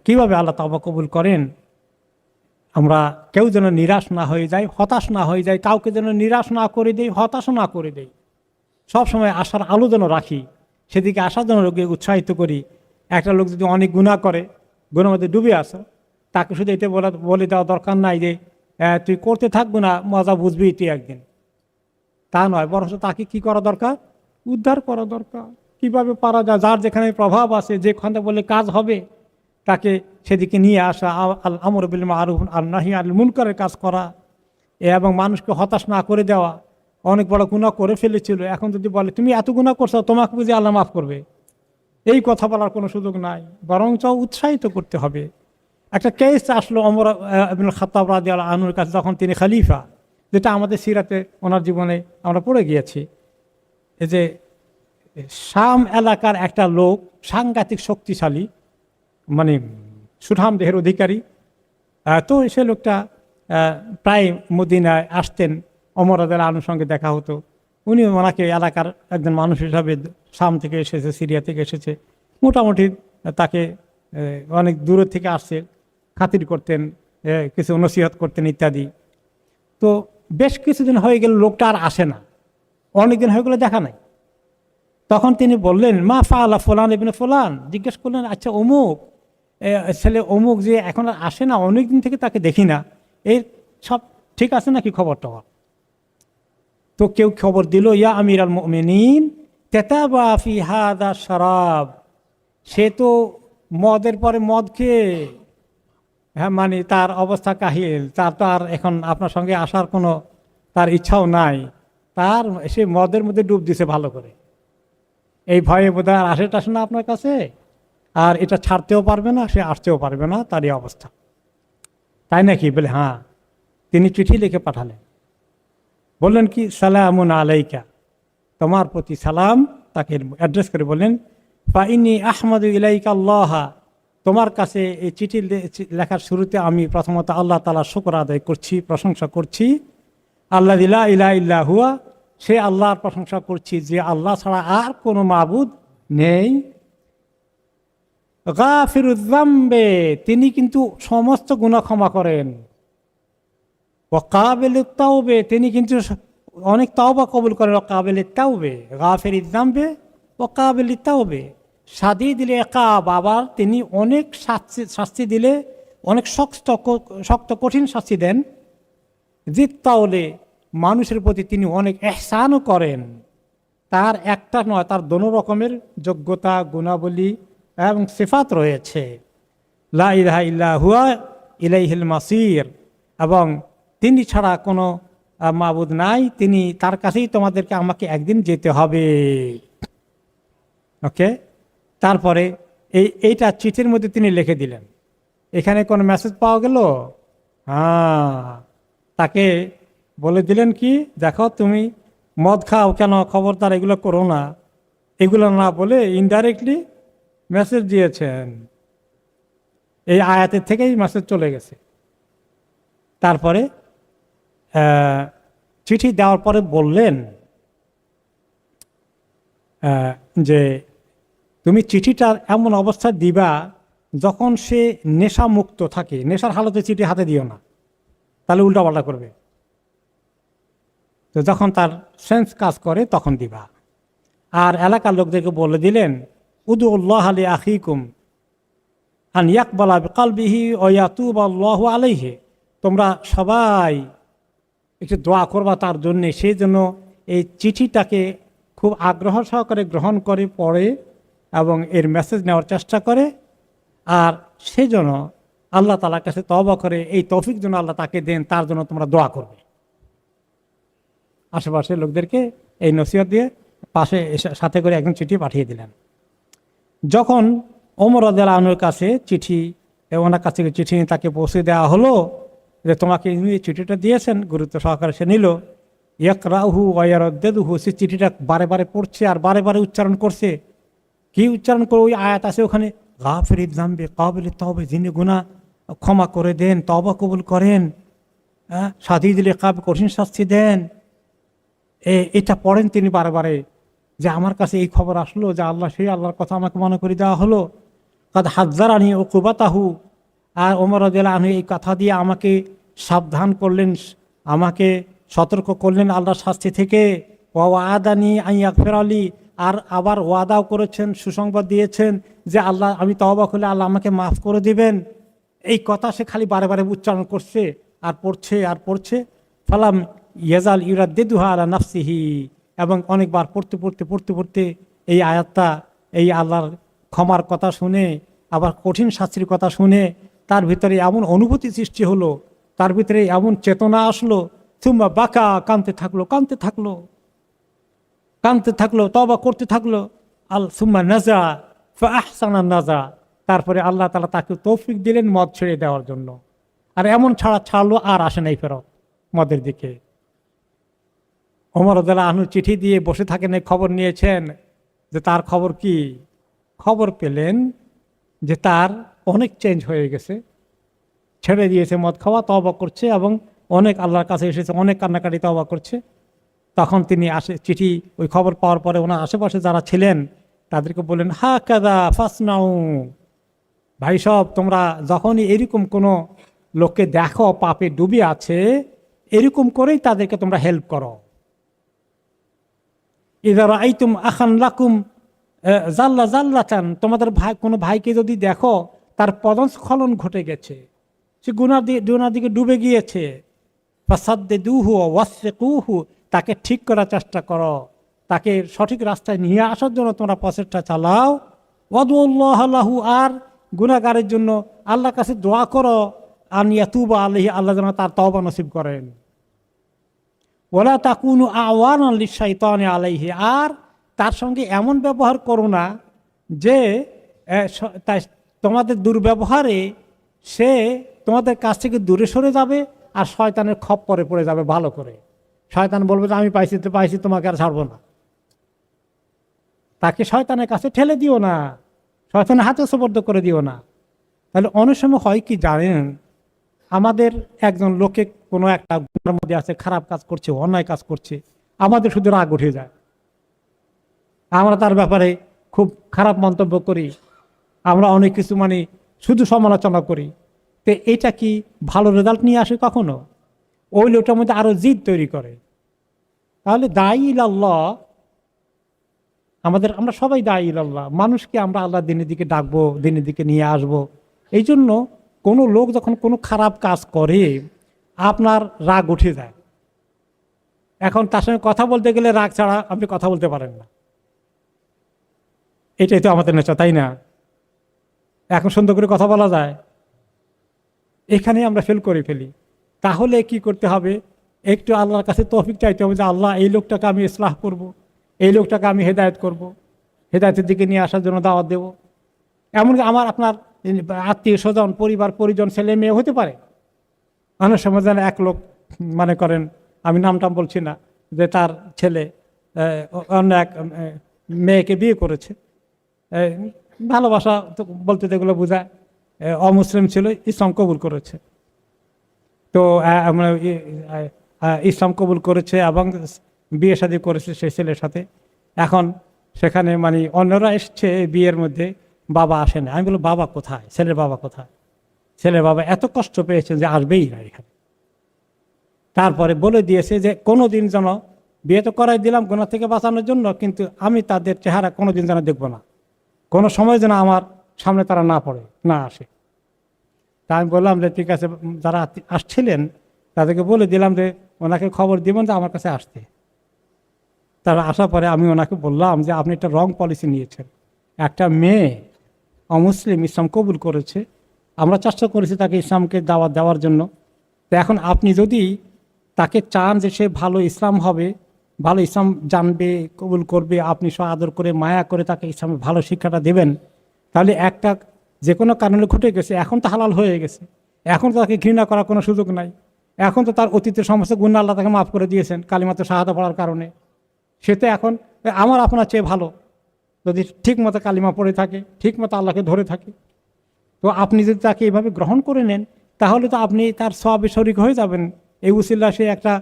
কিভাবে আল্লাহ তওবা কবুল করেন, আমরা কেউ যেন নিরাশ না হয়ে যায়, হতাশ না হয়ে যায়, কাউকে যেন নিরাশ না করে দেই, হতাশ না করে দেই, সবসময় আশার আলো যেন রাখি, সেদিকে আসার জন্য লোককে উৎসাহিত করি। একটা লোক যদি অনেক গুনাহ করে, গুনার মধ্যে ডুবে আসে, তাকে শুধু এটা বলে দেওয়া দরকার নাই যে তুই করতে থাকবো না, মজা বুঝবি তুই একদিন, তা নয়। বরঞ্চ তাকে কি করা দরকার, উদ্ধার করা দরকার। কিভাবে পারা যায়, যার যেখানে প্রভাব আছে, যেখানে বলে কাজ হবে তাকে সেদিকে নিয়ে আসা, আল আমর বিল মারুফ আর নাহি আনিল মুনকারের কাজ করা, এবং মানুষকে হতাশ না করে দেওয়া। অনেক বড় গুনাহ করে ফেলেছিল, এখন যদি বলে তুমি এত গুনাহ করছো, তোমাকে বুঝি আল্লাহ মাফ করবে, এই কথা বলার কোনো সুযোগ নাই, বরঞ্চ উৎসাহিত করতে হবে। একটা কেস আসলো ওমর ইবনুল খাত্তাব রাদিয়াল্লাহু আনহুর কাছে, যখন তিনি খলিফা, যেটা আমাদের সিরাতে ওনার জীবনে আমরা পড়ে গিয়েছি। এই যে শাম এলাকার একটা লোক সাংঘাতিক শক্তিশালী, মানে সুঠাম দেহের অধিকারী। তো সে লোকটা প্রায় মদিনায় আসতেন, ওমর রাদিয়াল্লাহু আনহুর সঙ্গে দেখা হতো। উনি ওনাকে এলাকার একজন মানুষ হিসাবে, শাম থেকে এসেছে, সিরিয়া থেকে এসেছে, মোটামুটি তাকে অনেক দূরের থেকে আসছে, খাতির করতেন, কিছু নসিহত করতেন ইত্যাদি। তো বেশ কিছুদিন হয়ে গেল, লোকটা আর আসে না, অনেকদিন হয়ে গেলে দেখা নাই। তখন তিনি বললেন মা ফাআলা ফুলান ইবনে ফুলান, জিজ্ঞেস করলেন আচ্ছা অমুক ছেলে অমুক যে এখন আর আসে না, অনেকদিন থেকে তাকে দেখি না, এই সব ঠিক আছে নাকি খবর টবর? তো কেউ খবর দিল, ইয়া আমিরাল মুমিনিন তাতাবা ফি হাদা শারাব, সে তো মদের পরে মদ খেয়ে, হ্যাঁ মানে তার অবস্থা কাহিল, তার তো আর এখন আপনার সঙ্গে আসার কোনো তার ইচ্ছাও নাই, তার সে মদের মধ্যে ডুব দিছে ভালো করে, এই ভয়ে বোধ হয় আর আসে টাসে না আপনার কাছে, আর এটা ছাড়তেও পারবে না, সে আসতেও পারবে না, তার এই অবস্থা। তাই নাকি? বলে হ্যাঁ। তিনি চিঠি লিখে পাঠালেন, বললেন কি সালামুন আলাইকা, তোমার প্রতি সালাম, তাকে অ্যাড্রেস করে বললেন ফাইনি আহমাদু ইলাইকা আল্লাহ, তোমার কাছে এই চিঠি লেখার শুরুতে আমি প্রথমত আল্লাহ তাআলার শুকর আদায় করছি, প্রশংসা করছি। আল্লাহ লা ইলাহা ইল্লা হুয়া, সে আল্লাহর প্রশংসা করছি যে আল্লাহ ছাড়া আর কোনো মাবুদ নেই। গাফিরুয যামবে, তিনি কিন্তু সমস্ত গুনাহ ক্ষমা করেন। ওয়া কাবিলুত তাওবে, তিনি কিন্তু অনেক তওবা কবুল করেন। ওয়া কাবিলুত তাওবে, গাফিরুয যামবে ওয়া কাবিলুত তাওবে, শাদীদুল ইকাব, আবার তিনি অনেক শাস্তি দিলে অনেক শক্ত কঠিন শাস্তি দেন। জিত তাওলে, মানুষের প্রতি তিনি অনেক ইহসানও করেন। তার একটা নয়, তার দোনো রকমের যোগ্যতা, গুণাবলী এবং সিফাত রয়েছে। লা ইলাহা ইল্লা হুয়া ইলাইহিল মাসির, এবং তিনি ছাড়া কোনো মাবুদ নাই, তিনি, তার কাছেই তোমাদেরকে আমাকে একদিন যেতে হবে। ওকে, তারপরে এইটা চিঠির মধ্যে তিনি লিখে দিলেন। এখানে কোনো মেসেজ পাওয়া গেল? হ্যাঁ, তাকে বলে দিলেন কি, দেখো তুমি মদ খাও কেন, খবরদার এগুলো করো না, এগুলো না বলে ইনডাইরেক্টলি মেসেজ দিয়েছেন। এই আয়াতের থেকেই মেসেজ চলে গেছে। তারপরে চিঠি দেওয়ার পরে বললেন যে তুমি চিঠিটা এমন অবস্থা দিবা যখন সে নেশা মুক্ত থাকে, নেশার হালতে চিঠি হাতে দিও না, তাহলে উল্টাপাল্টা করবে। তো যখন তার সেন্স কাজ করে তখন দিবা। আর এলাকার লোকদেরকে বলে দিলেন উদুল্লাহ আলী আখিকুম আন ইয়াকবালা বিকালবিহি ওয়া ইয়াতুবা আল্লাহু আলাইহি, তোমরা সবাই একটু দোয়া করবা তার জন্যে, সেই জন্য এই চিঠিটাকে খুব আগ্রহ সহকারে গ্রহণ করে পড়ে এবং এর মেসেজ নেওয়ার চেষ্টা করে, আর সেজন্য আল্লাহ তাআলার কাছে তওবা করে এই তৌফিক যেন আল্লাহ তাকে দেন, তার জন্য তোমরা দোয়া করবে। আশেপাশের লোকদেরকে এই নসিহত দিয়ে পাশে সাথে করে একজন চিঠি পাঠিয়ে দিলেন। যখন ওমর রাদিয়াল্লাহু আনহুর কাছে চিঠি, ওনার কাছ থেকে চিঠি নিয়ে তাকে পৌঁছে দেওয়া হলো যে তোমাকে ইনি চিঠিটা দিয়েছেন, গুরুত্ব সহকারে সে নিল। ইয়াকরাহু ওয়া ইয়ারাদ্দুহু, সে চিঠিটা বারে বারে পড়ছে আর বারে বারে উচ্চারণ করছে। কি উচ্চারণ করে? ওই আয়াত আছে ওখানে, গাফিরিয যামবি কাবিলিত তাওবা, যিনি গুনাহ ক্ষমা করে দেন, তওবা কবুল করেন, শাদীদুল ইকাব, কঠিন শাস্তি দেন। এটা পড়েন তিনি বারে বারে, যে আমার কাছে এই খবর আসলো যে আল্লাহ, সেই আল্লাহর কথা আমাকে মনে করে দেওয়া হলো। কাদ হাজ্জারানি উকুবাতাহু, আর ওমর রাদিয়াল্লাহু আনহু এই কথা দিয়ে আমাকে সাবধান করলেন, আমাকে সতর্ক করলেন আল্লাহর শাস্তি থেকে। ওয়া আদানি আন ইয়াগফিরা লি, আর আবার ওয়াদাও করেছেন, সুসংবাদ দিয়েছেন যে আল্লাহ, আমি তওবা করলে আল্লাহ আমাকে মাফ করে দিবেন। এই কথা সে খালি বারে বারে উচ্চারণ করছে আর পড়ছে আর পড়ছে। ফালাম ইয়াজাল ইউরাদ্দিদুহা আলা নাফসিহি, এবং অনেকবার পড়তে পড়তে পড়তে পড়তে এই আয়াতটা, এই আল্লাহর ক্ষমার কথা শুনে, আবার কঠিন শাস্তির কথা শুনে তার ভিতরে এমন অনুভূতি সৃষ্টি হলো, তার ভিতরে এমন চেতনা আসলো, সুম্মা বাকা, কাঁদতে থাকলো কাঁদতে থাকলো কাঁদতে থাকলো, তওবা করতে থাকলো। সুম্মা নাজা ফাআহসানা নাজা, তারপরে আল্লাহ তাআলা তাকে তৌফিক দিলেন মদ ছেড়ে দেওয়ার জন্য। আর এমন ছাড়লো আর আসে নাই ফেরত মদের দিকে। ওমর রাদিয়াল্লাহু আনহু চিঠি দিয়ে বসে থাকেন, এই খবর নিয়েছেন যে তার খবর কি? খবর পেলেন যে তার অনেক চেঞ্জ হয়ে গেছে, ছেড়ে দিয়েছে মদ খাওয়া, তওবা করছে এবং অনেক আল্লাহর কাছে এসেছে, অনেক কান্নাকাটি তওবা করছে। তখন তিনি চিঠি, ওই খবর পাওয়ার পরে ওনার আশেপাশে যারা ছিলেন তাদেরকে বললেন, হা কাদা ফাসনাউ, ভাই সব, তোমরা যখনই এরকম কোনো লোককে দেখো পাপে ডুবে আছে, এরকম করেই তাদেরকে তোমরা হেল্প করো। ইযা রাআইতুম আখান লাকুম জাল্লাতান, তোমাদের ভাই, কোনো ভাইকে যদি দেখো তার পদস্খলন ঘটে গেছে, সে গুনার দিকে ডুবে গিয়েছে, ফাসাদ্দিদুহু ওয়াসসিকুহু, তাকে ঠিক করার চেষ্টা করো, তাকে সঠিক রাস্তায় নিয়ে আসার জন্য তোমরা প্রচেষ্টা চালাও। ওয়াদুল্লাহ লাহু, আর গুনাহগারের জন্য আল্লাহর কাছে দোয়া করো, আন ইয়াতুবা আলাইহি, আল্লাহ যেন তার তওবা নসিব করেন। ওয়ালা তাকুনু আওয়ানান লিশ-শাইতানি আলাইহি, আর তার সঙ্গে এমন ব্যবহার করো না যে তোমাদের দুর্ব্যবহারে সে তোমাদের কাছ থেকে দূরে সরে যাবে আর শয়তানের খপ্পরে পড়ে যাবে। ভালো করে শয়তান বলবে যে আমি পাইছি, তোমাকে আর ছাড়বো না। তাকে শয়তানের কাছে ঠেলে দিও না, শয়তানের হাতে সুপর্দ করে দিও না। তাহলে অনেক সময় হয় কি জানেন, আমাদের একজন লোকে কোনো একটা গুনার মধ্যে আছে, খারাপ কাজ করছে, অন্যায় কাজ করছে, আমাদের শুধু রাগ উঠে যায়, আমরা তার ব্যাপারে খুব খারাপ মন্তব্য করি, আমরা অনেক কিছু শুধু সমালোচনা করি। তো এটা কি ভালো রেজাল্ট নিয়ে আসে কখনো? ওই লোকটার মধ্যে আরো জিদ তৈরি করে। তাহলে দায়ী ইলাল্লাহ, আমরা সবাই দায়ী ইলাল্লাহ, মানুষকে আমরা আল্লাহ দিনের দিকে ডাকবো, দিনের দিকে নিয়ে আসবো। এই জন্য কোনো লোক যখন কোনো খারাপ কাজ করে আপনার রাগ উঠে যায়, এখন তার সঙ্গে কথা বলতে গেলে রাগ ছাড়া আপনি কথা বলতে পারেন না। এটাই তো আমাদের নেশা, তাই না? এখন সুন্দর করে কথা বলা যায়, এখানে আমরা ফেল করে ফেলি। তাহলে কি করতে হবে? একটু আল্লাহর কাছে তৌফিক চাইতে হবে যে আল্লাহ, এই লোকটাকে আমি ইসলাহ করব, এই লোকটাকে আমি হেদায়েত করব, হেদায়েতের দিকে নিয়ে আসার জন্য দাওয়াত দেব। এমনকি আপনার আত্মীয় স্বজন, পরিবার পরিজন, ছেলে মেয়ে হতে পারে। অনেক সময় যেন এক লোক, মনে করেন, আমি নামটাম বলছি না, যে তার ছেলে অন্য এক মেয়েকে বিয়ে করেছে, ভালোবাসা বলতে যেগুলো বোঝায়, অমুসলিম ছিল, ইসলাম কবুল করেছে। তো ইসলাম কবুল করেছে এবং বিয়ে শাদী করেছে সেই ছেলের সাথে। এখন সেখানে অন্যরা এসছে বিয়ের মধ্যে, বাবা আসে না। আমি বললাম, বাবা কোথায়? ছেলের বাবা কোথায়? ছেলের বাবা এত কষ্ট পেয়েছে যে আসবেই না এখানে। তারপরে বলে দিয়েছে যে কোনোদিন যেন, বিয়ে তো করাই দিলাম গুনাহ থেকে বাঁচানোর জন্য, কিন্তু আমি তাদের চেহারা কোনোদিন যেন দেখবো না, কোনো সময় যেন আমার সামনে তারা না পড়ে, না আসে। তা আমি বললাম যে ঠিক আছে, যারা আসছিলেন তাদেরকে বলে দিলাম যে ওনাকে খবর দিবেন যে আমার কাছে আসতে। তারা আসার পরে আমি ওনাকে বললাম যে আপনি একটা রং পলিসি নিয়েছেন। একটা মেয়ে অমুসলিম ইসলাম কবুল করেছে, আমরা চেষ্টা করেছি তাকে ইসলামকে দাওয়াত দেওয়ার জন্য। তো এখন আপনি যদি তাকে চান যে সে ভালো ইসলাম হবে, ভালো ইসলাম জানবে, কবুল করবে, আপনি সব আদর করে মায়া করে তাকে ইসলামের ভালো শিক্ষাটা দেবেন, তাহলে একটা যে কোনো কারণে ঘটে গেছে, এখন তো হালাল হয়ে গেছে, এখন তো তাকে ঘৃণা করার কোনো সুযোগ নাই। এখন তো তার অতীতের সমস্ত গুনাহ আল্লাহ তাকে মাফ করে দিয়েছেন কালিমাতে শাহাদা পড়ার কারণে। সে তো এখন আমার আপনার চেয়ে ভালো, যদি ঠিক মতো কালিমা পড়ে থাকে, ঠিক মতো আল্লাহকে ধরে থাকে। তো আপনি যদি তাকে এইভাবে গ্রহণ করে নেন, তাহলে তো আপনি তার সওয়াবে শরিক হয়ে যাবেন। এই উসিল্লা সে একটা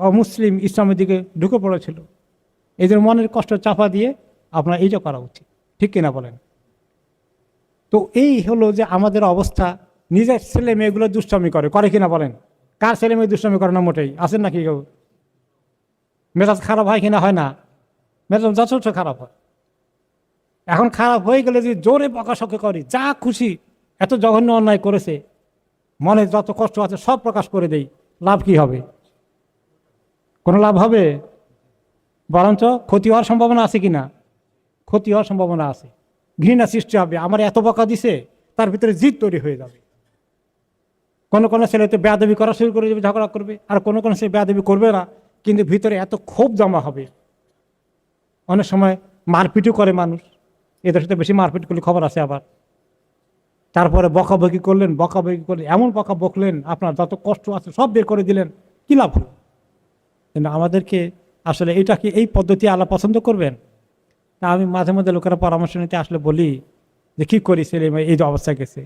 অমুসলিম ইসলামের দিকে ঢুকে পড়েছিল, এদের মনের কষ্ট চাপা দিয়ে আপনার এইটা করা উচিত, ঠিক কিনা বলেন? তো এই হলো যে আমাদের অবস্থা। নিজের ছেলে মেয়েগুলো দুষ্টামি করে কিনা বলেন? কার ছেলে মেয়ে দুষ্টামি করে না? মোটেই আছেন নাকি কেউ? মেজাজ খারাপ হয় কিনা? হয় না? মেজাজ যথেষ্ট খারাপ হয়। এখন খারাপ হয়ে গেলে যদি জোরে বকাশকা করি, যা খুশি, এত জঘন্য অন্যায় করেছে, মনে যত কষ্ট আছে সব প্রকাশ করে দেই, লাভ কি হবে? কোনো লাভ হবে? বরঞ্চ ক্ষতি হওয়ার সম্ভাবনা আছে কিনা? ক্ষতি হওয়ার সম্ভাবনা আছে। ঘৃণা সৃষ্টি হবে, আমার এত বকা দিছে, তার ভিতরে জিদ তৈরি হয়ে যাবে। কোনো ছেলে তো বেয়াদবি করা শুরু করে যাবে, ঝগড়া করবে, আর কোনো ছেলে বেয়াদবি করবে না, কিন্তু ভিতরে এত ক্ষোভ জমা হবে। অনেক সময় মারপিটও করে মানুষ, এদের সাথে বেশি মারপিট করলে খবর আছে আবার। তারপরে বকাবকি করলেন, এমন বকা বকলেন, আপনার যত কষ্ট আছে সব বের করে দিলেন, কি লাভ হলো? কিন্তু আমাদেরকে আসলে এটা কি এই পদ্ধতি আল্লাহ পছন্দ করবেন? তা আমি মাঝে মাঝে লোকেরা পরামর্শ নিতে আসলে বলি যে কী করি, ছেলে মেয়ে এই যে অবস্থায় গেছে।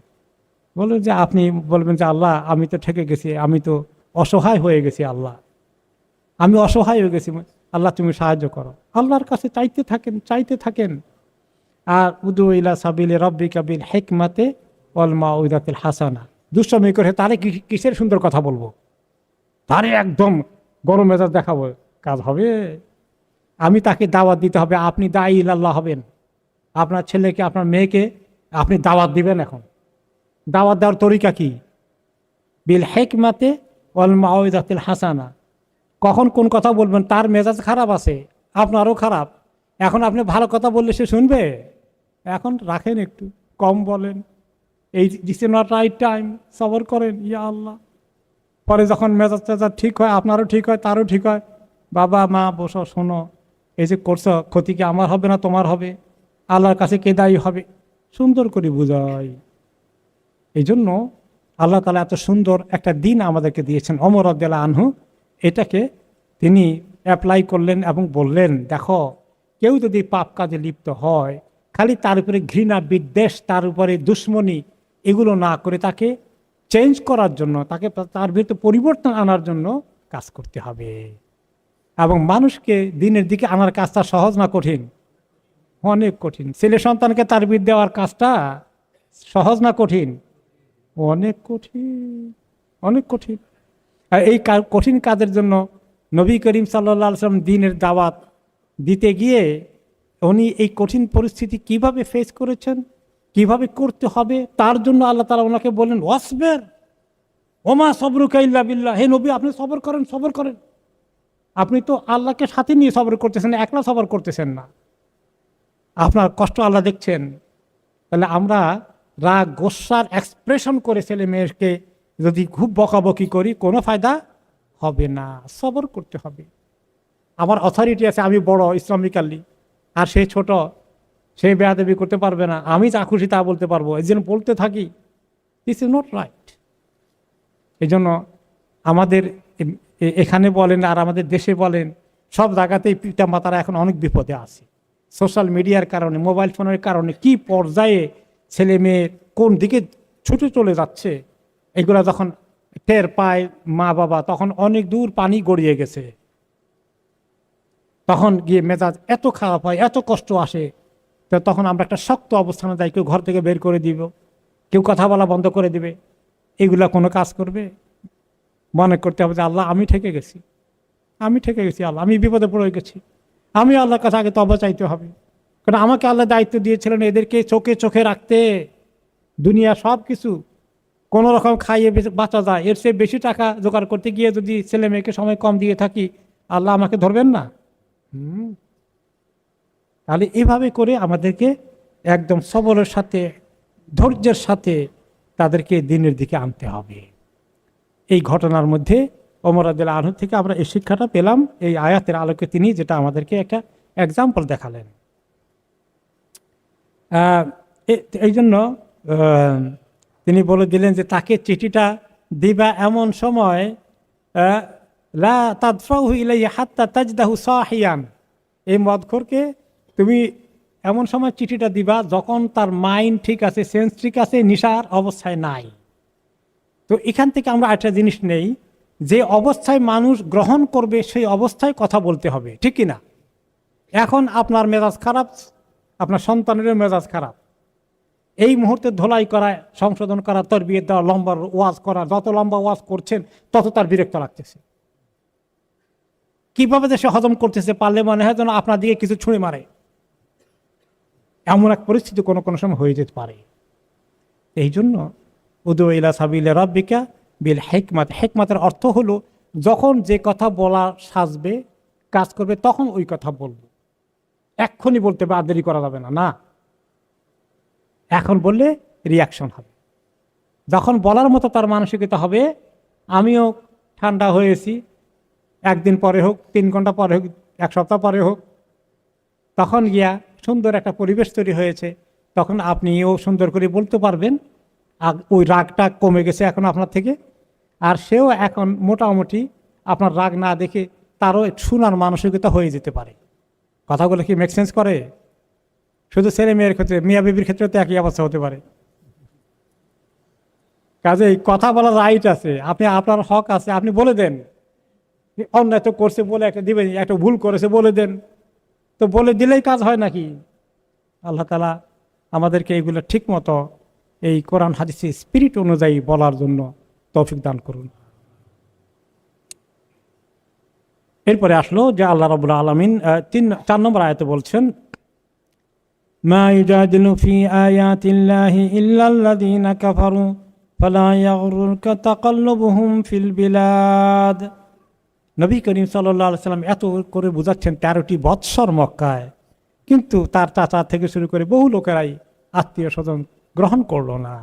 বলবেন যে আপনি বলবেন যে আল্লাহ আমি তো ঠেকে গেছি, আমি তো অসহায় হয়ে গেছি, আল্লাহ আমি অসহায় হয়ে গেছি, আল্লাহ তুমি সাহায্য করো। আল্লাহর কাছে চাইতে থাকেন। আর উদু ইলা সাবিলে রব্বিকা বিল হিকমাতে ওয়াল মাউইদাতিল হাসানা। দুষ্টামি করে তারে কিসের সুন্দর কথা বলবো, তারে একদম গরম মেজাজ দেখাবো, কাজ হবে? আমি তাকে দাওয়াত দিতে হবে। আপনি দায়ী ইলাল্লাহ হবেন। আপনার ছেলেকে, আপনার মেয়েকে আপনি দাওয়াত দিবেন। এখন দাওয়াত দেওয়ার তরিকা কি? বিল হিকমাতে ওয়াল মাউইদাতিল হাসানা। কখন কোন কথা বলবেন? তার মেজাজ খারাপ আছে, আপনারও খারাপ, এখন আপনি ভালো কথা বললে সে শুনবে? এখন রাখেন, একটু কম বলেন, এই this is not right time, সবর করেন, ইয়া আল্লাহ। পরে যখন মেজাজ টেজাজ ঠিক হয়, আপনারও ঠিক হয়, তারও ঠিক হয়, বাবা মা বসো, শোনো, এই যে করছো, ক্ষতি কি আমার হবে না তোমার হবে? আল্লাহর কাছে কে দায়ী হবে? সুন্দর করে বুঝাই। এই জন্য আল্লাহ তাআলা এত সুন্দর একটা দিন আমাদেরকে দিয়েছেন, ওমর রাদিয়াল্লাহু আনহু এটাকে তিনি অ্যাপ্লাই করলেন এবং বললেন, দেখো, কেউ যদি পাপ কাজে লিপ্ত হয়, খালি তার উপরে ঘৃণা বিদ্বেষ, তার উপরে দুশ্মনী, এগুলো না করে তাকে চেঞ্জ করার জন্য, তাকে তার ভিতরে পরিবর্তন আনার জন্য কাজ করতে হবে। এবং মানুষকে দিনের দিকে আনার কাজটা সহজ না কঠিন? অনেক কঠিন। ছেলে সন্তানকে তারবিয়ত দেওয়ার কাজটা সহজ না কঠিন? অনেক কঠিন, অনেক কঠিন। আর এই কঠিন কাজের জন্য নবী করিম সাল্লাল্লাহু আলাইহি ওয়াসাল্লাম দ্বীনের দাওয়াত দিতে গিয়ে উনি এই কঠিন পরিস্থিতি কিভাবে ফেস করেছেন, কিভাবে করতে হবে, তার জন্য আল্লাহ তাআলা ওনাকে বললেন, ওয়াসবির ওমা সবরুকা ইল্লা বিল্লাহ। হে নবী, আপনি সবর করেন। আপনি তো আল্লাহকে সাথে নিয়ে সবর করতেছেন, একলা সবর করতেছেন না। আপনার কষ্ট আল্লাহ দেখছেন। তাহলে আমরা রাগ গোসার এক্সপ্রেশন করে ছেলে মেয়েকে যদি খুব বকাবকি করি, কোনো ফায়দা হবে না। সবর করতে হবে। আমার অথরিটি আছে, আমি বড় ইসলামিক্যালি, আর সে ছোট, সে বেয়াদবি করতে পারবে না, আমি যা খুশি তা বলতে পারবো, এই জন্য বলতে থাকি। This is not right. এই জন্য আমাদের এখানে বলেন আর আমাদের দেশে বলেন, সব জায়গাতেই পিতা মাতারা এখন অনেক বিপদে আছে। সোশ্যাল মিডিয়ার কারণে, মোবাইল ফোনের কারণে কি পর্যায়ে ছেলে মেয়ে কোন দিকে ছুটে চলে যাচ্ছে, এগুলা যখন টের পায় মা বাবা, তখন অনেক দূর পানি গড়িয়ে গেছে। তখন গিয়ে মেজাজ এত খারাপ হয়, এত কষ্ট আসে। তো তখন আমরা একটা শক্ত অবস্থানে যাই, কেউ ঘর থেকে বের করে দিব, কেউ কথা বলা বন্ধ করে দিবে। এগুলা কোনো কাজ করবে? মনে করতে হবে যে আল্লাহ আমি ঠেকে গেছি, আল্লাহ আমি বিপদে পড়ে গেছি, আমি আল্লাহর কাছে আগে তওবা চাইতে হবে। কারণ আমাকে আল্লাহ দায়িত্ব দিয়েছিলেন এদেরকে চোখে রাখতে। দুনিয়া সব কিছু কোনো রকম খাইয়ে বাঁচা যায়, এর চেয়ে বেশি টাকা জোগাড় করতে গিয়ে যদি ছেলে মেয়েকে সময় কম দিয়ে থাকি, আল্লাহ আমাকে ধরবেন না? তাহলে এভাবে করে আমাদেরকে একদম সবরের সাথে, ধৈর্যের সাথে তাদেরকে দিনের দিকে আনতে হবে। এই ঘটনার মধ্যে ওমর রাদিয়াল্লাহু আনহু থেকে আমরা এই শিক্ষাটা পেলাম, এই আয়াতের আলোকে তিনি যেটা আমাদেরকে একটা এক্সাম্পল দেখালেন। এই জন্য তিনি বলে দিলেন যে তাকে চিঠিটা দিবা এমন সময় লা তাদফাহু ইলাইহি হাত্তা তাজদাহু সাহিয়ান, এই মদখোরকে তুমি এমন সময় চিঠিটা দিবা যখন তার মাইন্ড ঠিক আছে, সেন্স ঠিক আছে, নিশার অবস্থায় নাই। তো এখান থেকে আমরা একটা জিনিস নেই, যে অবস্থায় মানুষ গ্রহণ করবে সেই অবস্থায় কথা বলতে হবে, ঠিক কিনা? এখন আপনার মেজাজ খারাপ, আপনার সন্তানেরও মেজাজ খারাপ, এই মুহূর্তে ধোলাই করা, সংশোধন করা, তরবিয়ত দেওয়া, লম্বা ওয়াজ করা, যত লম্বা ওয়াজ করছেন তত তার বিরক্ত লাগতেছে। কিভাবে যে সে হজম করতেছে পারলে মনে হয় যেন আপনার দিকে কিছু ছুঁড়ে মারে, এমন এক পরিস্থিতি কোনো কোনো সময় হয়ে যেতে পারে। এই জন্য উদু ইলা সাবিলি রাব্বিকা বিল হিকমাত, হিকমাতের অর্থ হলো যখন যে কথা বলা সাজবে, কাজ করবে, তখন ওই কথা বলবো। এক্ষুনি বলতে হবে, আর দেরি করা যাবে না, না, এখন বললে রিয়াকশন হবে। যখন বলার মতো তার মানসিকতা হবে, আমিও ঠান্ডা হয়েছি, একদিন পরে হোক, 3 ঘন্টা পরে হোক, 1 সপ্তাহ পরে হোক, তখন গিয়া সুন্দর একটা পরিবেশ তৈরি হয়েছে, তখন আপনিও সুন্দর করে বলতে পারবেন। আর ওই রাগটা কমে গেছে এখন আপনার থেকে, আর সেও এখন মোটামুটি আপনার রাগ না দেখে তারও শোনার মানসিকতা হয়ে যেতে পারে। কথাগুলো কি মেক সেন্স করে? শুধু ছেলে মেয়ের ক্ষেত্রে, মিয়া বিবির ক্ষেত্রে তো একই অবস্থা হতে পারে। কাজেই কথা বলার রাইট আছে, আপনি আপনার হক আছে, আপনি বলে দেন। অন্যায় তো করছে বলে একটা দিবেন, একটা ভুল করেছে বলে দেন, তো বলে দিলেই কাজ হয় নাকি? আল্লাহ তাআলা আমাদেরকে এইগুলো ঠিক মতো এই কোরআন হাদিসের স্পিরিট অনুযায়ী বলার জন্য তৌফিক দান করুন। এরপরে আসলো যে আল্লাহ রাব্বুল আলামিন 4 নম্বর আয়াতে বলছেন, মা ইউজাদিলু ফি আয়াতিল্লাহি ইল্লাল্লাযীনা কাফারু ফালা ইয়াগরুরকা তাকাল্লুবুহুম ফিল বিলাদ। নবী করিম সাল্লাল্লাহু আলাইহি সাল্লাম এত করে বুঝাচ্ছেন 13টি বৎসর মক্কায়, কিন্তু তার চাচা থেকে শুরু করে বহু লোকেরাই আত্মীয় স্বজন গ্রহণ করলো না,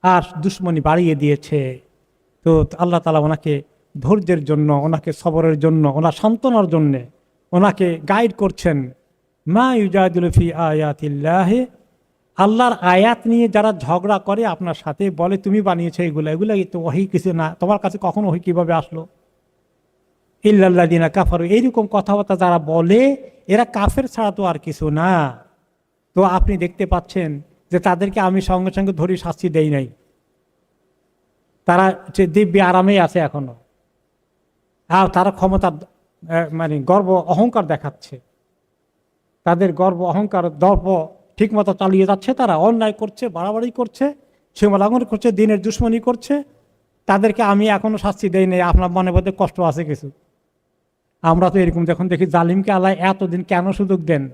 আর দুশ্মনী বাড়িয়ে দিয়েছে। তো আল্লাহ তাআলা ওনাকে ধৈর্যের জন্য, ওনাকে সবরের জন্য, ওনার সান্ত্বনার জন্যে ওনাকে গাইড করছেন। মা ইউজাদিলু ফি আয়াতিল্লাহি, আল্লাহর আয়াত নিয়ে যারা ঝগড়া করে আপনার সাথে, বলে তুমি বানিয়েছো এগুলো তো ওহী কিছু না, তোমার কাছে কখন ওহী কিভাবে আসলো? ইল্লাল্লাযীনা কাফারু, এইরকম কথাবার্তা যারা বলে এরা কাফের ছাড়া তো আর কিছু না। তো আপনি দেখতে পাচ্ছেন যে তাদেরকে আমি সঙ্গে সঙ্গে ধরে শাস্তি দেই নাই, তারা যে দিব্য আরামেই আছে এখনো, আর তারা ক্ষমতা মানে গর্ব অহংকার দেখাচ্ছে, তাদের গর্ব অহংকার দর্প ঠিক মতো চালিয়ে যাচ্ছে, তারা অন্যায় করছে, বাড়াবাড়ি করছে, সীমা লঙ্ঘন করছে, দিনের দুশ্মনী করছে, তাদেরকে আমি এখনো শাস্তি দেই নাই। আপনার মনে মধ্যে কষ্ট আছে কিছু? আমরা তো এরকম যখন দেখি, জালিমকে আল্লাহ এতদিন কেন সুযোগ দেন?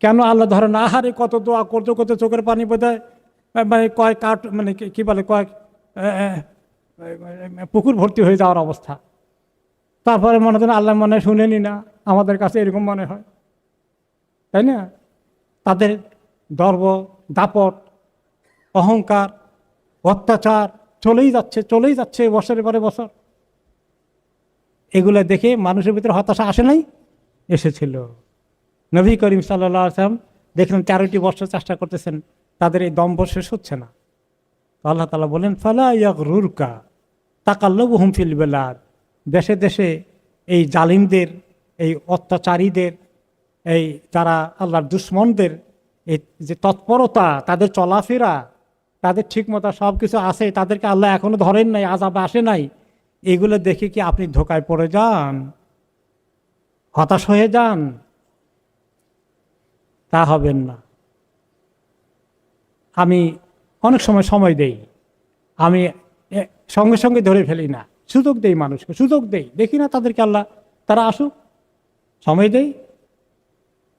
কেন আল্লাহ ধরেন আহারে কত দোয়া করতে করতে চোখের পানি বোধহয় মানে কয়েক কাঠ, মানে কি বলে, কয়েক পুকুর ভর্তি হয়ে যাওয়ার অবস্থা। তারপরে মনে হয় আল্লাহ মনে শুনেনি না, আমাদের কাছে এরকম মনে হয়, তাই না? তাদের গর্ব, দাপট, অহংকার, অত্যাচার চলেই যাচ্ছে বছরের পরে বছর। এগুলো দেখে মানুষের ভিতরে হতাশা আসে নাই? এসেছিল। নবী করিম সাল্লাল্লাহু আলাইহি ওয়াসাল্লাম দেখলেন 13টি বছর চেষ্টা করতেছেন, তাদের এই দম্ভ শেষ হচ্ছে না। তো আল্লাহ তাআলা বলেন, ফালা ইয়াগরুরকা তাকাল্লুবুহুম ফিল বিলাদ, দেশে দেশে এই জালিমদের, এই অত্যাচারীদের, এই যারা আল্লাহর দুশ্মনদের এই যে তৎপরতা, তাদের চলাফেরা, তাদের ঠিকমতো সব কিছু আছে, তাদেরকে আল্লাহ এখনো ধরেন নাই, আযাব আসে নাই, এগুলো দেখে কি আপনি ধোকায় পড়ে যান, হতাশ হয়ে যান? তা হবেন না। আমি অনেক সময় দেই, আমি সঙ্গে সঙ্গে ধরে ফেলি না, সুযোগ দেই, মানুষকে সুযোগ দেই, দেখি না তাদেরকে আল্লাহ, তারা আসুক, সময় দেই।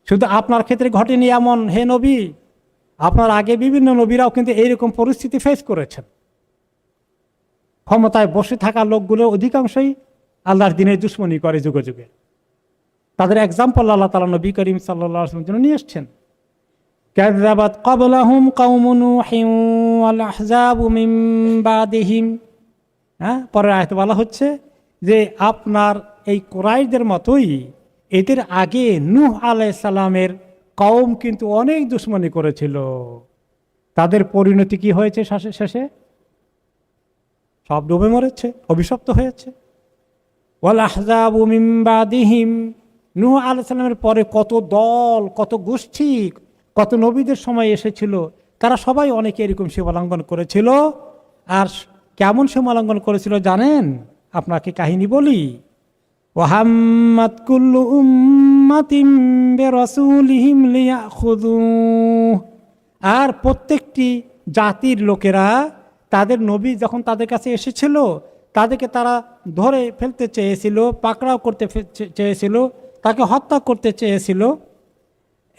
শুধু আপনার ক্ষেত্রে ঘটেনি এমন, হে নবী, আপনার আগে বিভিন্ন নবীরাও কিন্তু এইরকম পরিস্থিতি ফেস করেছেন। ক্ষমতায় বসে থাকা লোকগুলো অধিকাংশই আল্লাহর দিনের দুশ্মনী করে যুগে যুগে। তাদের এক্সাম্পল আল্লাহ তাআলা নবী করিম সাল্লাল্লাহু আলাইহি ওয়াসাল্লামের জন্য নিয়ে এসছেন। কাযযাবাত ক্বাবলাহুম কওমু নূহিন ওয়াল আহযাবু মিন বাদিহিম। পরের আয়াতে বলা হচ্ছে যে আপনার এই কুরাইশদের মতোই এদের আগে নূহ আলাইহিস সালামের কওম কিন্তু অনেক দুশমনী করেছিল। তাদের পরিণতি কি হয়েছে শেষে? সব ডুবে মরেছে, অভিশপ্ত হয়েছে। ওয়াল আহযাবু মিন বাদিহিম, নূহ আলাইহিস সালামের পরে কত দল, কত গোষ্ঠী, কত নবীদের সময় এসেছিল, তারা সবাই অনেকে এরকম সীমালঙ্ঘন করেছিল। আর কেমন সীমালঙ্ঘন করেছিল জানেন? আপনাকে কাহিনী বলি। ওয়াহাম্মাত কুল্লু উম্মাতিন বিরাসূলিহিম লিয়াখুযুহ, আর প্রত্যেকটি জাতির লোকেরা তাদের নবী যখন তাদের কাছে এসেছিল তাদেরকে তারা ধরে ফেলতে চেয়েছিল, পাকড়াও করতে চেয়েছিল, তাকে হত্যা করতে চেয়েছিল,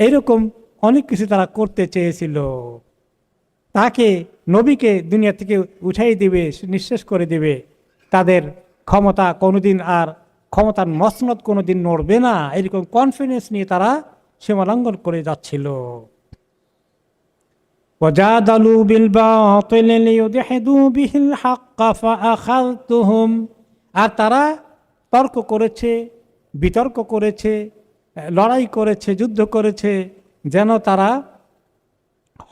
এইরকম অনেক কিছু তারা করতে চেয়েছিল। তাকে নবীকে দুনিয়া থেকে উঠাই দিবে, নিঃশেষ করে দিবে, তাদের ক্ষমতা কোনোদিন আর ক্ষমতার মসনদ কোনোদিন নড়বে না, এরকম কনফিডেন্স নিয়ে তারা সীমালঙ্ঘন করে যাচ্ছিল। وجادلوا بالباطل ليدحضوا به الحق فأخذتهم, আর তারা তর্ক করেছে, বিতর্ক করেছে, লড়াই করেছে, যুদ্ধ করেছে, যেন তারা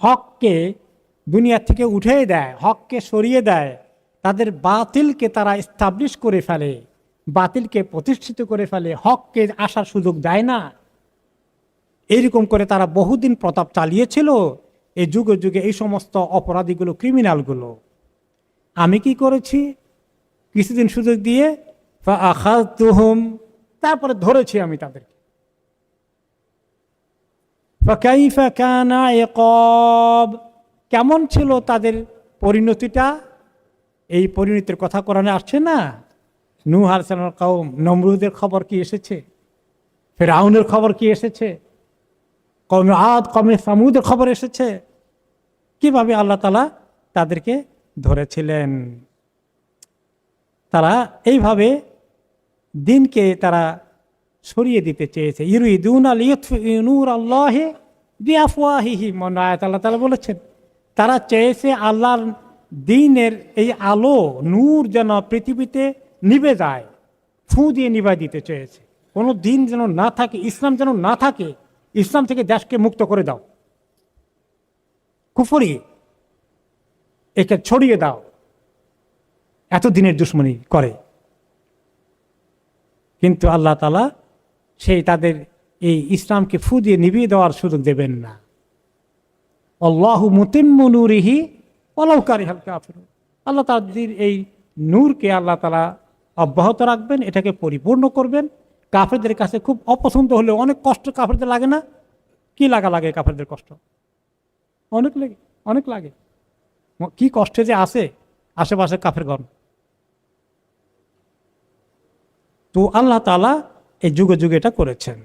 হককে দুনিয়া থেকে উঠে দেয়, হককে সরিয়ে দেয়, তাদের বাতিলকে তারা এস্টাবলিশ করে ফেলে, বাতিলকে প্রতিষ্ঠিত করে ফেলে, হককে আসার সুযোগ দেয় না। এইরকম করে তারা বহুদিন প্রতাপ চালিয়েছিল। এই যুগে যুগে এই সমস্ত অপরাধীগুলো, ক্রিমিনালগুলো। আমি কি করেছি? কিছুদিন সুযোগ দিয়ে ফাআখাযতুহুম, তারপরে ধরেছি আমি তাদেরকে। ফাকাইফা কানা ইকাব, কেমন ছিল তাদের পরিণতিটা? এই পরিণতির কথা কোরআনে আসছে না? নূহ আলাইহিস সালামের কওম, নমরুদের খবর কি এসেছে? ফিরআউনের খবর কি এসেছে? কওমে আদ, কওমে সামুদের খবর এসেছে। কিভাবে আল্লাহ তাআলা তাদেরকে ধরেছিলেন। তারা এইভাবে দিনকে তারা সরিয়ে দিতে চেয়েছে। ইউরিদুনা লিইউতফিউ নূরাল্লাহি বিআফওয়াহিহিম, আয়াত আল্লাহ তাআলা বলেছেন তারা চেয়েছে আল্লাহর দ্বীনের এই আলো, নূর যেন পৃথিবীতে নিভে যায়, ফু দিয়ে নিভাই দিতে চেয়েছে। কোনো দিন যেন না থাকে, ইসলাম যেন না থাকে, ইসলাম থেকে দেশকে মুক্ত করে দাও, কুফরি একে ছড়িয়ে দাও, এত দিনের দুশ্মনী করে। কিন্তু আল্লাহ তাআলা সেই তাদের এই ইসলামকে ফু দিয়ে নিভিয়ে দেওয়ার সুযোগ দেবেন না। আল্লাহু মুতিম্মু নূরিহি ওয়ালাউ কারিহাল কাফিরুন, আল্লাহ তাআলার এই নূরকে আল্লাহ তাআলা অব্যাহত রাখবেন, এটাকে পরিপূর্ণ করবেন। কাফেরদের কাছে খুব অপছন্দ হলেও, অনেক কষ্ট কাফেরদের লাগে না? কি লাগে কাফেরদের কষ্ট? অনেক লাগে, অনেক লাগে। কি কষ্টে যে আছে আশেপাশে কাফেরগণ। তো আল্লাহ তাআলা এই যুগে যুগে এটা করেছেন।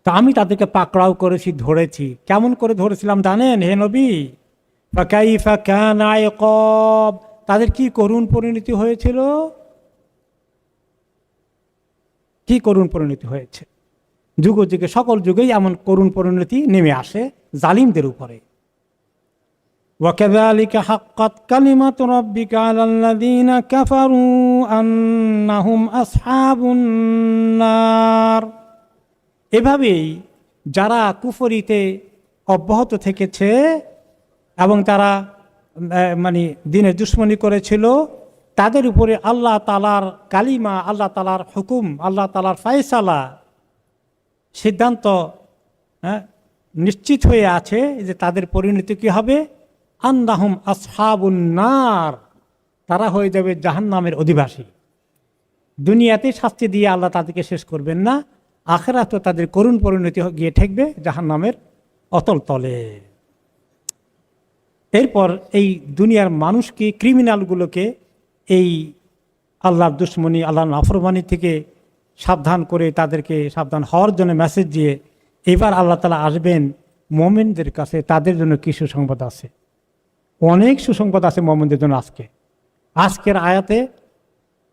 তা আমি তাদেরকে পাকড়াও করেছি, ধরেছি। কেমন করে ধরেছিলাম জানেন হে নবী? ফাকাইফা কানা ইকাব, তাদের কি করুণ পরিণতি হয়েছিল, কি করুণ পরিণতি হয়েছে। যুগ যুগে, সকল যুগেই এমন করুণ পরিণতি নেমে আসে জালিমদের উপরে। وكذلك حقت كلمة ربك على الذين كفروا أنهم أصحاب النار, এভাবেই যারা কুফরিতে অব্যাহত থেকেছে এবং তারা মানে দিনের দুশ্মনী করেছিল, তাদের উপরে আল্লাহ তাআলার কালিমা, আল্লাহ তাআলার হুকুম, আল্লাহ তাআলার ফয়সালা, সিদ্ধান্ত নিশ্চিত হয়ে আছে যে তাদের পরিণতি কি হবে? আন্নাহুম আসহাবুন নার, তারা হয়ে যাবে জাহান্নামের অধিবাসী। দুনিয়াতে শাস্তি দিয়ে আল্লাহ তাদেরকে শেষ করবেন না, আখিরাতে তাদের করুণ পরিণতি গিয়ে ঠেকবে জাহান্নামের অতল তলে। এরপর এই দুনিয়ার মানুষকে, ক্রিমিনালগুলোকে এই আল্লাহর দুশ্মনী, আল্লাহর নাফরমানি থেকে সাবধান করে তাদেরকে সাবধান হওয়ার জন্য মেসেজ দিয়ে এবার আল্লাহ তাআলা আসবেন মুমিনদের কাছে। তাদের জন্য কি সুসংবাদ আছে? অনেক সুসংবাদ আছে মুমিনদের জন্য। আজকের আয়াতে,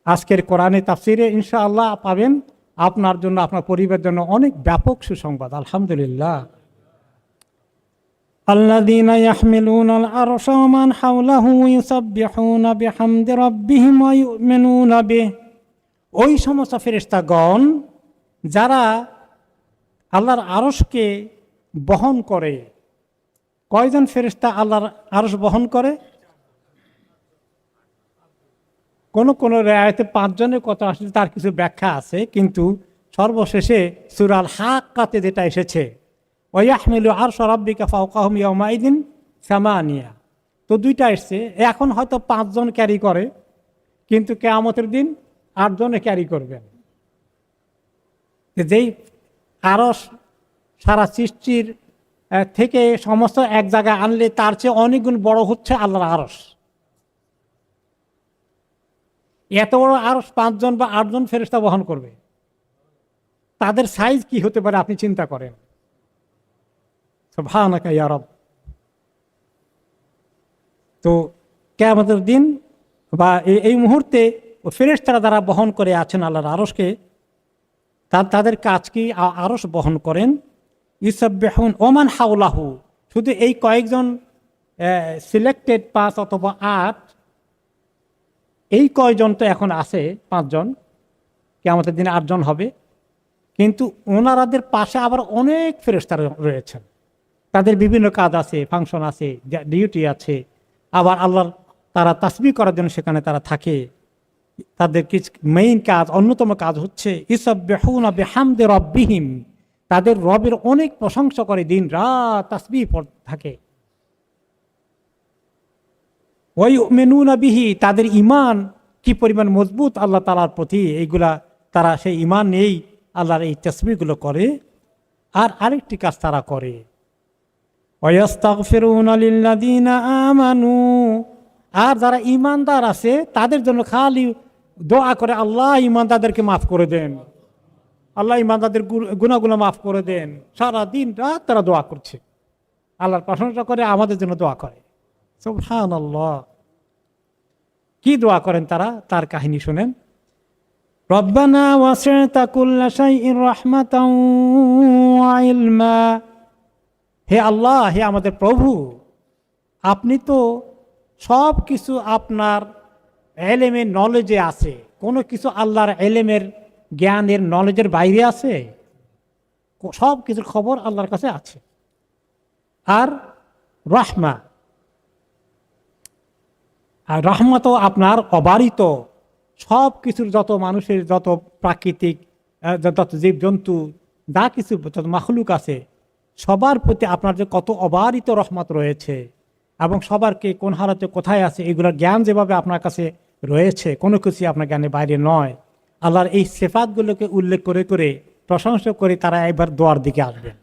আজকের কোরআনে তাফসিরে ইনশাআল্লাহ পাবেন আপনার জন্য, আপনার পরিবারের জন্য অনেক ব্যাপক সুসংবাদ। আলহামদুলিল্লাহ। الذين يحملون العرش ومن حوله يسبحون بحمد ربهم ويؤمنون به। ওই সমস্ত ফেরেশতাগণ যারা আল্লাহর আরশকে বহন করে। কয়জন ফেরেশতা আল্লাহর আরশ বহন করে? কোন রিওয়ায়াতে 5 জনের কথা আসলে তার কিছু ব্যাখ্যা আছে, কিন্তু সর্বশেষে সূরা আল হাক্কাতে যেটা এসেছে, ওয়াহমিলু আরশ রাব্বিকা ফাওকাহুম ইয়াওমাইদিন সামানিয়া, তো দুইটা এসছে। এখন হয়তো 5 জন ক্যারি করে, কিন্তু কিয়ামতের দিন 8 জনে ক্যারি করবেন। যেই আরশ সারা সৃষ্টির থেকে সমস্ত এক জায়গায় আনলে তার চেয়ে অনেক গুণ বড় হচ্ছে আল্লাহর আরশ। এত বড় আরশ 5 জন বা 8 জন ফেরেশতা বহন করবে, তাদের সাইজ কি হতে পারে আপনি চিন্তা করেন। সুবহানাকা ইয়া রব। তো কিয়ামতের দিন বা এই মুহূর্তে ফেরেশতারা যারা বহন করে আছেন আল্লাহর আরশকে, তাদের কাজ কি? আরশ বহন করেন। ইউসাব্বিহুন ওমান হাওলাহু, শুধু এই কয়েকজন সিলেক্টেড 5 অথবা 8, এই কয়জন তো এখন আছে 5 জন, কিয়ামতের দিনে 8 জন হবে, কিন্তু ওনারাদের পাশে আবার অনেক ফেরেশতা রয়েছেন। তাদের বিভিন্ন কাজ আছে, ফাংশন আছে, ডিউটি আছে। আবার আল্লাহর তারা তাসবিহ করার জন্য সেখানে তারা থাকে। তাদের কিছু মেইন কাজ, অন্যতম কাজ হচ্ছে ইউসাব্বিহুনা বিহামদি রাব্বিহিম, তাদের রবের অনেক প্রশংসা করে, দিন রাত তাসবিহ থাকে। ওয়ায়ুমিনুনা বিহি, তাদের ঈমান কি পরিমাণ মজবুত আল্লাহ তাআলার প্রতি, এইগুলা তারা সেই ঈমান নেই আল্লাহর এই তাসবিহগুলো করে। আর আরেকটি কাজ তারা করে, ওয়াস্তাগফিরুনা লিল্লাযিনা আমানু, আর যারা ঈমানদার আছে তাদের জন্য খালি দোয়া করে, আল্লাহ ঈমানদারদেরকে মাফ করে দেন, আল্লাহ ঈমানদারদের গুনাহগুলো মাফ করে দেন। সারা দিন রাত তারা দোয়া করছে, আল্লাহর প্রশংসা করে, আমাদের জন্য দোয়া করে। সুবহানাল্লাহ। কি দোয়া করেন তারা? তার কাহিনী শুনেন। রব্বানা ওয়াসি'তা কুল্লা শাইইন রাহমাতাও ওয়া ইলমা, হে আল্লাহ, হে আমাদের প্রভু, আপনি তো সব কিছু আপনার এলেমের নলেজে আছে। কোনো কিছু আল্লাহর এলেমের জ্ঞানের নলেজের বাইরে আছে? সব কিছুর খবর আল্লাহর কাছে আছে। আর রাহমা, আর রহমত তো আপনার অবারিত, সব কিছুর, যত মানুষের, যত প্রাকৃতিক, যত জীবজন্তু, যা কিছু যত মাখলুক আছে, সবার প্রতি আপনার যে কত অবারিত রহমত রয়েছে, এবং সবারকে কোন হারাতে কোথায় আছে এগুলোর জ্ঞান যেভাবে আপনার কাছে রয়েছে, কোনো কিছু আপনার জ্ঞানের বাইরে নয়। আল্লাহর এই সিফাতগুলোকে উল্লেখ করে করে প্রশংসা করে তারা এবার দোয়ার দিকে আসবেন।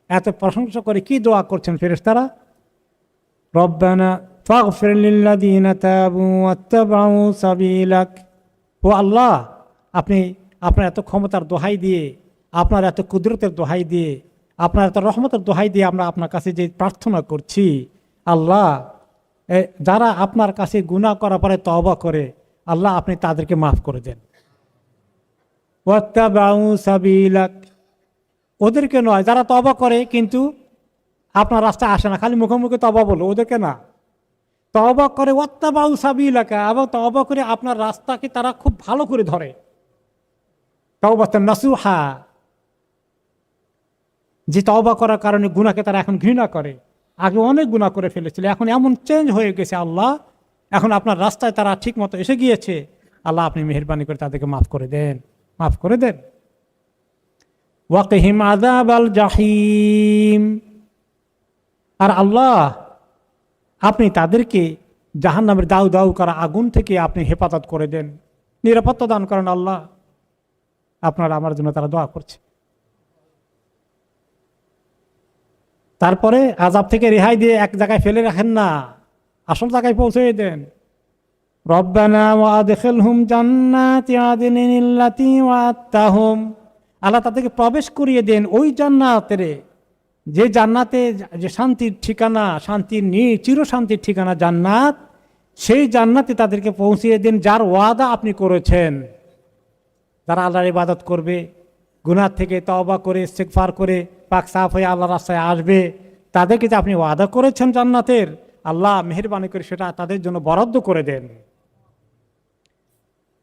এত প্রশংসা করে কি দোয়া করছেন ফেরেশতারা? রব্বানা ফাগফির লিল্লাযীনা তাবু ওয়াত্তাবাউ সাবিলাক, ও আল্লাহ, আপনি আপনার এত ক্ষমতার দোহাই দিয়ে, আপনার এত কুদরতের দোহাই দিয়ে, আপনার এত রহমতের দোহাই দিয়ে আমরা আপনার কাছে যে প্রার্থনা করছি, আল্লাহ, যারা আপনার কাছে গুনাহ করার পরে তওবা করে, আল্লাহ আপনি তাদেরকে মাফ করে দেন। ওয়াত্তাবাউ সাবিলাক, ওদেরকে নয় যারা তওবা করে কিন্তু আপনার রাস্তায় আসে না, খালি মুখে মুখে তওবা বলো, ওদেরকে না, তওবা করে ওয়াত্তাবাউ সাবিলাকা, এবং তওবা করে আপনার রাস্তাকে তারা খুব ভালো করে ধরে, তাওবাতান নাসুহা, যে তওবা করার কারণে গুনাহকে তারা এখন ঘৃণা করে। আগে অনেক গুনাহ করে ফেলেছিল, এখন এমন চেঞ্জ হয়ে গেছে আল্লাহ, এখন আপনার রাস্তায় তারা ঠিক মতো এসে গিয়েছে, আল্লাহ আপনি মেহেরবানি করে তাদেরকে মাফ করে দেন, মাফ করে দেন। ওয়াকিহিম আযাবাল জাহিম, আর আল্লাহ আপনি তাদেরকে জাহান্নামের দাউ দাউ করা আগুন থেকে আপনি হেফাজত করে দেন, নিরাপত্তা দান করেন। আল্লাহ আপনার আমার জন্য তারা দোয়া করছে। তারপরে আযাব থেকে রেহাই দিয়ে এক জায়গায় ফেলে রাখেন না, আসল জায়গায় পৌঁছে দেন। রব্বানা ওয়া আদখিলহুম জান্নাতি আদনিন আল্লাতী ওয়া'আদতাহুম, আল্লাহ তাদেরকে প্রবেশ করিয়ে দেন ওই জান্নাতের, যে জান্নাতে যে শান্তির ঠিকানা, শান্তির চিরশান্তির ঠিকানা জান্নাত, সেই জান্নাতে তাদেরকে পৌঁছিয়ে দেন যার ওয়াদা আপনি করেছেন। যারা আল্লাহর ইবাদত করবে, গুনাহ থেকে তওবা করে ইস্তেগফার করে পাক সাফ হয়ে আল্লাহর রাস্তায় আসবে, তাদেরকে যে আপনি ওয়াদা করেছেন জান্নাতের, আল্লাহ মেহেরবানি করে সেটা তাদের জন্য বরাদ্দ করে দেন।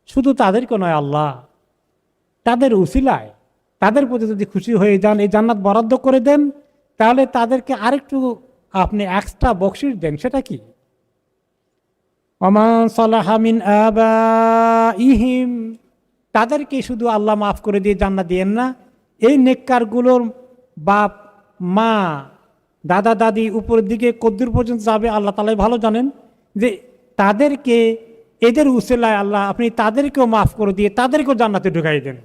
শুধু তাদেরকে নয় আল্লাহ, তাদের উসিলায় তাদের প্রতি যদি খুশি হয়ে যান, এই জান্নাত বরাদ্দ করে দেন, তাহলে তাদেরকে আরেকটু আপনি এক্সট্রা বকশিশ দেন। সেটা কি? ওমান সালাহা মিন আবাইহিম, তাদেরকে শুধু আল্লাহ মাফ করে দিয়ে জান্নাত দিয়েন না, এই নেককারগুলোর বাপ মা দাদা দাদি উপরের দিকে কদ্দুর পর্যন্ত যাবে আল্লাহ তাআলাই ভালো জানেন, যে তাদেরকে এদের উসিলায় আল্লাহ আপনি তাদেরকেও মাফ করে দিয়ে তাদেরকেও জান্নাতে ঢুকাই দেন।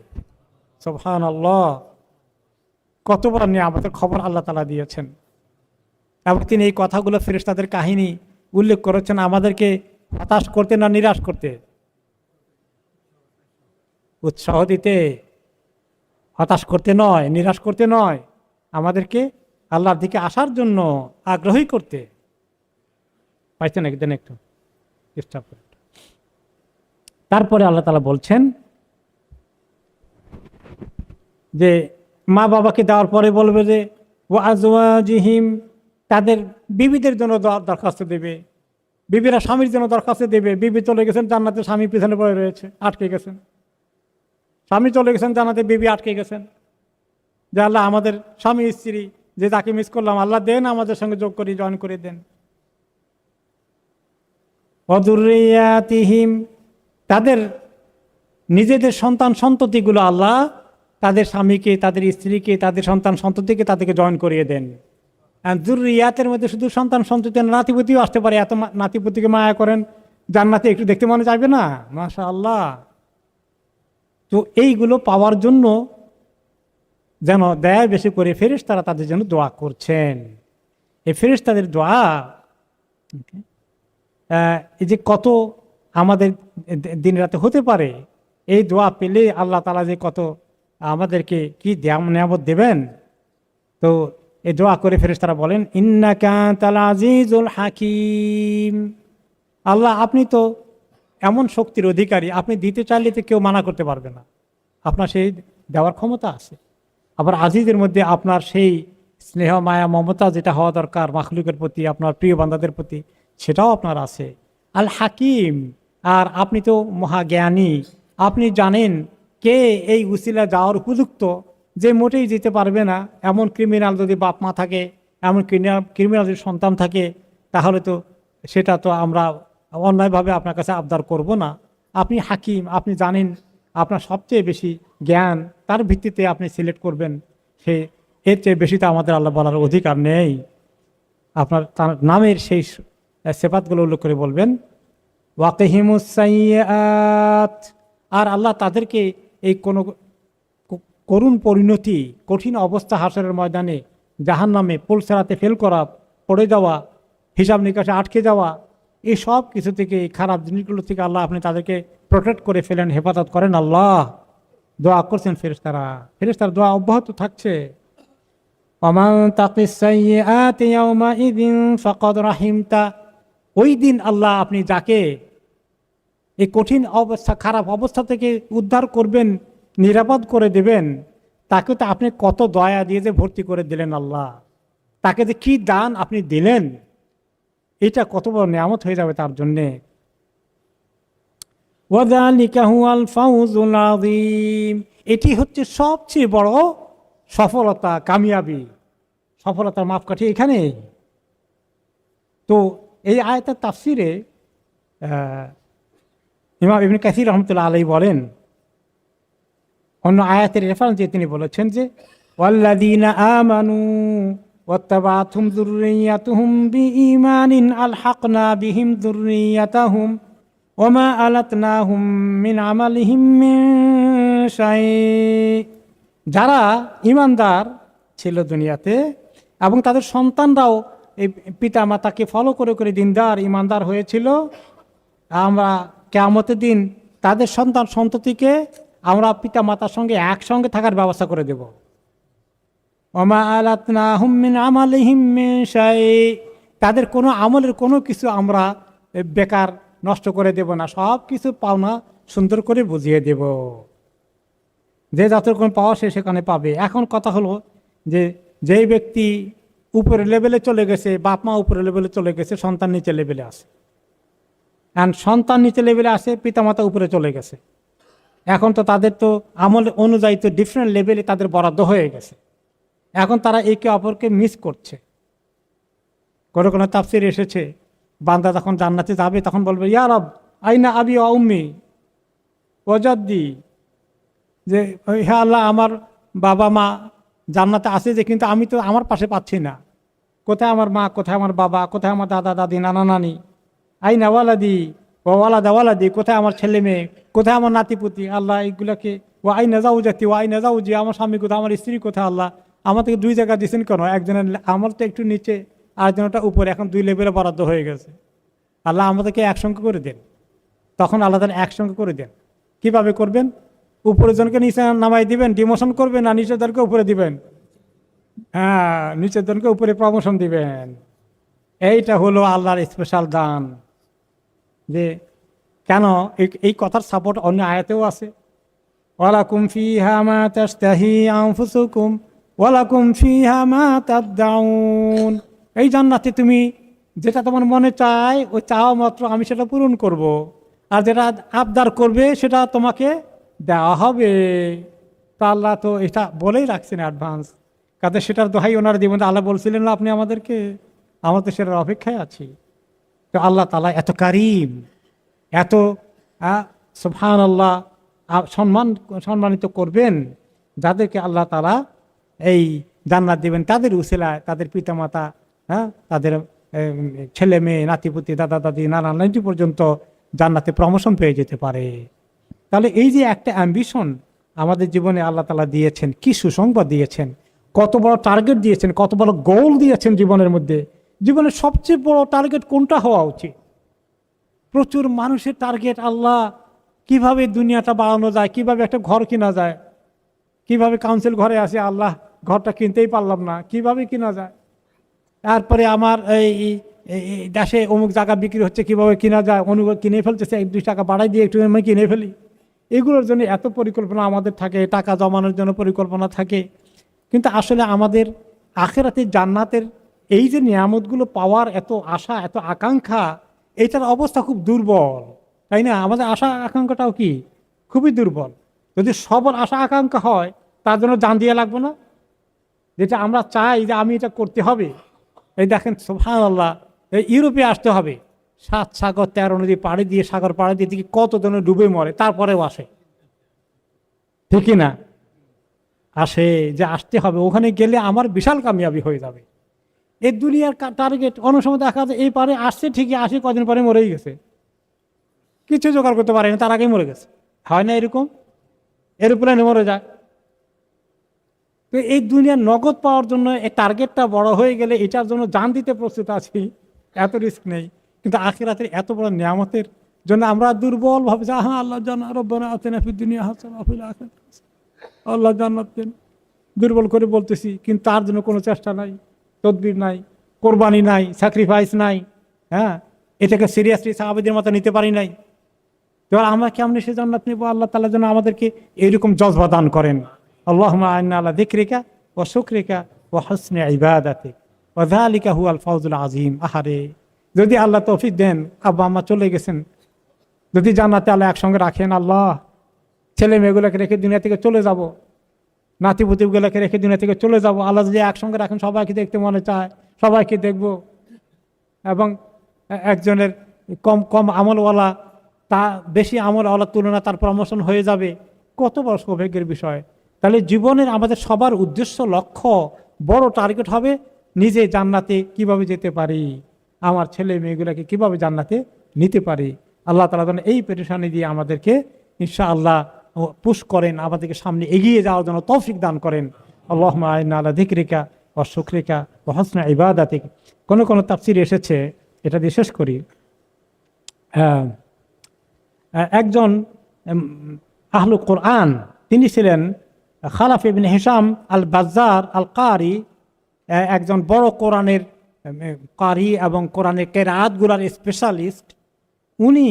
সুবহানাল্লাহ, কত বড় নিয়ামতের খবর আল্লাহ তাআলা দিয়েছেন। এবং তিনি এই কথাগুলো ফেরেশতাদের কাহিনী উল্লেখ করেছেন আমাদেরকে হতাশ করতে না নিরাশ করতে, উৎসাহ দিতে, হতাশ করতে নয়, নিরাশ করতে নয়, আমাদেরকে আল্লাহর দিকে আসার জন্য আগ্রহী করতে। পাইছেন একদিন একটু ডিস্টার্ব করে। তারপরে আল্লাহ তাআলা বলছেন যে মা বাবাকে দেওয়ার পরে বলবে যে ওয়া আজওয়াজিহিম, তাদের বিবিদের জন্য দরখাস্ত দেবে, বিবিরা স্বামীর জন্য দরখাস্ত দেবে। বিবি চলে গেছেন জান্নাতে, স্বামী পিছনে পড়ে রয়েছে, আটকে গেছেন। স্বামী চলে গেছেন জান্নাতে, বিবি আটকে গেছেন, যে আল্লাহ আমাদের স্বামী স্ত্রী যে তাকে মিস করলাম, আল্লাহ দেন আমাদের সঙ্গে যোগ করে জয়েন করে দেন। ওয়াদুররিয়াতিহিম, তাদের নিজেদের সন্তান সন্ততিগুলো আল্লাহ তাদের স্বামীকে, তাদের স্ত্রীকে, তাদের সন্তান সন্ততিকে তাদেরকে জয়েন করিয়ে দেন। যুররিয়াতের মধ্যে শুধু সন্তান সন্ততি, নাতিপতিও আসতে পারে। এত নাতিপতিকে মায়া করেন, জান্নাতে একটু দেখতে মনে যাবে না? মাশাআল্লাহ। তো এইগুলো পাওয়ার জন্য যেন দয়া বেশি করে ফেরেশতারা তাদের জন্য দোয়া করছেন। এই ফেরেশতাদের দোয়া এই যে কত আমাদের দিন রাতে হতে পারে, এই দোয়া পেলে আল্লাহ তাআলা যে কত আমাদেরকে কি নিয়ামত দেবেন। তো এই দোয়া করে ফেরেশতারা বলেন ইন্নাকা আনতাল আজিজুল হাকিম, আল্লাহ আপনি তো এমন শক্তির অধিকারী, আপনি দিতে চাইলে তো কেউ মানা করতে পারবে না, আপনার সেই দেওয়ার ক্ষমতা আছে। আবার আজিজের মধ্যে আপনার সেই স্নেহ মায়া মমতা যেটা হওয়া দরকার মাখলুকের প্রতি, আপনার প্রিয় বান্দাদের প্রতি, সেটাও আপনার আছে। আল হাকিম, আর আপনি তো মহাজ্ঞানী, আপনি জানেন কে এই উসিলা যাওয়ার উপযুক্ত, যে মোটেই যেতে পারবে না। এমন ক্রিমিনাল যদি বাপ মা থাকে, এমন ক্রিমিনাল যদি সন্তান থাকে, তাহলে তো সেটা তো আমরা অন্যায়ভাবে আপনার কাছে আবদার করব না। আপনি হাকিম, আপনি জানেন, আপনার সবচেয়ে বেশি জ্ঞান, তার ভিত্তিতে আপনি সিলেক্ট করবেন। সে এর চেয়ে বেশি তো আমাদের আল্লাহ বলার অধিকার নেই। আপনার তার নামের সেই সেফাতগুলো উল্লেখ করে বলবেন ওয়াকিহিমুস সাইয়্যাত, আর আল্লাহ তাদেরকে এই কোনো করুণ পরিণতি, কঠিন অবস্থা হাসরের ময়দানে জাহান্নামে পুলসেরাতে ফেল করা, পড়ে যাওয়া, হিসাব নিকাশে আটকে যাওয়া, এই সব কিছু থেকে, খারাপ জিনিসগুলো থেকে আল্লাহ আপনি তাদেরকে প্রোটেক্ট করে ফেলেন, হেফাজত করেন। আল্লাহ দোয়া করছেন ফেরেশতারা, ফেরেশতার দোয়া অব্যাহত থাকছে। ওমান তাকিস সাইয়্যাতি ইয়াওমাইযিন ফাকাদ রাহিমতা, ওই দিন আল্লাহ আপনি যাকে এই কঠিন অবস্থা, খারাপ অবস্থা থেকে উদ্ধার করবেন, নিরাপদ করে দেবেন, তাকে তো আপনি কত দয়া দিয়ে যে ভর্তি করে দিলেন। আল্লাহ তাকে যে কি দান আপনি দিলেন, এটা কত বড় নিয়ামত হয়ে যাবে তার জন্যে। ওয়াযালিকা হুয়াল ফাউজুল আযীম, এটি হচ্ছে সবচেয়ে বড় সফলতা, কামিয়াবি, সফলতার মাপকাঠি এখানে। তো এই আয়াতের তাফসিরে ইমাম ইবনে কাসির রাহমাতুল্লাহ আলাইহি বলেন, অন্য আয়াতের রেফারেন্স দিয়ে তিনি বলেছেন যে ওয়াল্লাযীনা আমানু ওয়াত্তাবাতুহুম যুররিয়াতুহুম বিঈমানিন আলহাকনা বিহিম যুররিয়াতাহুম ওমা আলাতনাহুম মিন আমালিহিম মিন শাই, যারা ঈমানদার ছিল দুনিয়াতে এবং তাদের সন্তানরাও এই পিতা মাতাকে ফলো করে করে দিনদার ঈমানদার হয়েছিল, আমরা কিয়ামতের দিন তাদের সন্তান সন্ততিকে আমরা পিতা মাতার সঙ্গে একসঙ্গে থাকার ব্যবস্থা করে দেব। ওমা আলাতনাহুম মিন আমালিহিম মিন শাই, তাদের কোনো আমলের কোনো কিছু আমরা বেকার নষ্ট করে দেব না, সব কিছু পাওনা সুন্দর করে বুঝিয়ে দেব। যে যতক্ষণ পাওয়া সে সেখানে পাবে। এখন কথা হলো যে যেই ব্যক্তি উপরে লেভেলে চলে গেছে, বাপ মা উপরে লেভেলে চলে গেছে, সন্তান নিচে লেভেলে আসে, অ্যান্ড সন্তান নিচে লেভেলে আসে, পিতামাতা উপরে চলে গেছে। এখন তো তাদের তো আমল অনুযায়ী তো ডিফারেন্ট লেভেলে তাদের বরাদ্দ হয়ে গেছে। এখন তারা একে অপরকে মিস করছে। কোনো কোনো তাফসির এসেছে, বান্দা যখন জান্নাতে যাবে তখন বলবে, ইয়া রব আইনা আবি ওয়া উম্মি ওয়া জাদ্দি, যে হে আল্লাহ, আমার বাবা মা জান্নাতে আছে যে, কিন্তু আমি তো আমার পাশে পাচ্ছি না। কোথায় আমার মা, কোথায় আমার বাবা, কোথায় আমার দাদা দাদি, নানা নানি, আইনা ওয়ালাদি ও ওয়ালাদা ওয়ালাদি, কোথায় আমার ছেলে মেয়ে, কোথায় আমার নাতিপুতি। আল্লাহ এইগুলোকে, ও আইনা জাউজাতি ও আইনা জাউজি, আমার স্বামী কোথায়, আমার স্ত্রী কোথায়। আল্লাহ আমাদেরকে দুই জায়গা দিচ্ছেন কেন? একজনের আমার তো একটু নিচে, আরেকজনটা উপরে, এখন দুই লেভেলে বরাদ্দ হয়ে গেছে। আল্লাহ আমাদেরকে একসঙ্গে করে দেন। তখন আল্লাহ তাআলা একসঙ্গে করে দেন। কিভাবে করবেন? উপরের জনকে নিচে নামাই দিবেন, ডিমোশন করবেন, আর নিচের জনকে উপরে দিবেন। হ্যাঁ, নিচের জনকে উপরে প্রমোশন দিবেন। এইটা হলো আল্লাহর স্পেশাল দান। যে কেন এই কথার সাপোর্ট অন্য আয়াতেও আছে, ওয়ালাকুম ফিহা মা তাশতাহি আনফুসুকুম ওয়ালাকুম ফিহা মা তাদদাউন। এই জান্নাতে তুমি যেটা তোমার মনে চায়, ওই চাওয়া মাত্র আমি সেটা পূরণ করব, আর যেটা আবদার করবে সেটা তোমাকে দেওয়া হবে। তা আল্লাহ তো এটা বলেই রাখছেন অ্যাডভান্স, কাজে সেটার দোহাই ওনার জীবনে আল্লাহ বলছিলেন না আপনি আমাদেরকে, আমরা তো সেটার অপেক্ষায় আছি। তো আল্লাহ তাআলা এত কারিম, এত সুবহানাল্লাহ সম্মানিত করবেন যাদেরকে আল্লাহ তাআলা এই জান্নাত দিবেন, তাদের উসিলায়, তাদের পিতামাতা, তাদের ছেলে মেয়ে, নাতিপুতি, দাদা দাদি, নানা নানি পর্যন্ত জান্নাতে প্রমোশন পেয়ে যেতে পারে। তাহলে এই যে একটা অ্যাম্বিশন আমাদের জীবনে আল্লাহ তাআলা দিয়েছেন, কি সুসংবাদ দিয়েছেন, কত বড় টার্গেট দিয়েছেন, কত বড় গোল দিয়েছেন জীবনের মধ্যে। জীবনের সবচেয়ে বড় টার্গেট কোনটা হওয়া উচিত? প্রচুর মানুষের টার্গেট আল্লাহ কিভাবে দুনিয়াটা বাড়ানো যায়, কিভাবে একটা ঘর কেনা যায়, কিভাবে কাউন্সিল ঘরে আসে, আল্লাহ ঘরটা কিনতেই পারলাম না, কিভাবে কেনা যায়। তারপরে আমার এই দেশে অমুক জায়গা বিক্রি হচ্ছে, কিভাবে কেনা যায়, কিনে ফেলতেছে, 1-2 টাকা বাড়াই দিয়ে একটু আমি কিনে ফেলি। এগুলোর জন্য এত পরিকল্পনা আমাদের থাকে, টাকা জমানোর জন্য পরিকল্পনা থাকে। কিন্তু আসলে আমাদের আখিরাতের জান্নাতের এই যে নিয়ামতগুলো পাওয়ার এত আশা, এত আকাঙ্ক্ষা, এটার অবস্থা খুব দুর্বল, তাই না? আমাদের আশা আকাঙ্ক্ষাটাও কি খুবই দুর্বল। যদি সবল আশা আকাঙ্ক্ষা হয়, তার জন্য জান দিয়ে লাগবে না? যেটা আমরা চাই যে আমি এটা করতে হবে। এই দেখেন সুবহানাল্লাহ, এই ইউরোপে আসতে হবে, 7 সাগর 13 নদী পাড়ি দিয়ে, সাগর পাড়ি দিয়ে দিকে কত জন ডুবে মরে, তারপরেও আসে, ঠিকই না? আসে, যে আসতে হবে, ওখানে গেলে আমার বিশাল কামিয়াবি হয়ে যাবে। এই দুনিয়ার টার্গেট অনেক সময় দেখা যায় এই পারে আসছে ঠিকই, আসে কদিন পরে মরেই গেছে, কিছু জোগাড় করতে পারেনি, তার আগেই মরে গেছে। হয় না এরকম? এরোপ্লেনে মরে যায়। তো এই দুনিয়ার নগদ পাওয়ার জন্য এই টার্গেটটা বড় হয়ে গেলে এটার জন্য জান দিতে প্রস্তুত আছি, এত রিস্ক নেই। কিন্তু আখিরাতের এত বড় নিয়ামতের জন্য আমরা দুর্বল ভাবে যে হ্যাঁ আল্লাহ জান্নাত রব্বানা আতিনা ফিদ দুনিয়া হাসানাহ ওয়া ফিল আখিরাতি হাসানাহ, আল্লাহ জান্নাত দেন, দুর্বল করে বলতেছি। কিন্তু তার জন্য কোনো চেষ্টা নাই, তদবির নাই, কোরবানি নাই, স্যাক্রিফাইস নাই। হ্যাঁ, এটাকে সিরিয়াসলি সাহাবীদের মতো নিতে পারি নাই। এবার আমরা কেমন সে জান্নাত নেব? আল্লাহ তাআলা যেন আমাদেরকে এইরকম জজবা দান করেন। আল্লাহুম্মা আ'ইন্না আলা যিকরিকা ওয়া শুকরিকা ওয়া হুসনি ইবাদাতিক ওয়া যালিকা হুয়াল ফাওজুল আযীম। আহারে, যদি আল্লাহ তৌফিক দেন, আব্বা আম্মা চলে গেছেন, যদি জান্নাতে আল্লাহ একসঙ্গে রাখেন, আল্লাহ ছেলে মেয়েগুলোকে রেখে দুনিয়া থেকে চলে যাব, নাতিপুতিগুলোকে রেখে দুনিয়া থেকে চলে যাব, আল্লাহ যদি একসঙ্গে রাখেন, সবাইকে দেখতে মনে চায়, সবাইকে দেখব। এবং একজনের কম কম আমলওয়ালা, তা বেশি আমলওয়ালার তুলনা তার প্রমোশন হয়ে যাবে, কত বড় সৌভাগ্যের বিষয়। তাহলে জীবনের আমাদের সবার উদ্দেশ্য, লক্ষ্য, বড় টার্গেট হবে নিজে জান্নাতে কিভাবে যেতে পারি, আমার ছেলে মেয়েগুলোকে কিভাবে জান্নাতে নিতে পারি। আল্লাহ তাআলা যেন এই পেরেশানি দিয়ে আমাদেরকে ইনশাআল্লাহ পুশ করেন, আমাদেরকে সামনে এগিয়ে যাওয়ার জন্য তৌফিক দান করেন। আল্লাহুম্মা আ'ইন্না আলা যিকরিকা ওয়া শুকরিকা ওয়া হুসনি ইবাদাতিক। কোন তাফসীরে এসেছে, এটা দিয়ে শেষ করি, একজন আহলু কোরআন, তিনি ছিলেন খালাফ ইবনে হিশাম আল বাজ্জার আল কারি, একজন বড় কোরআনের কারি এবং কোরআনের কেরাআতগুলোর স্পেশালিস্ট। উনি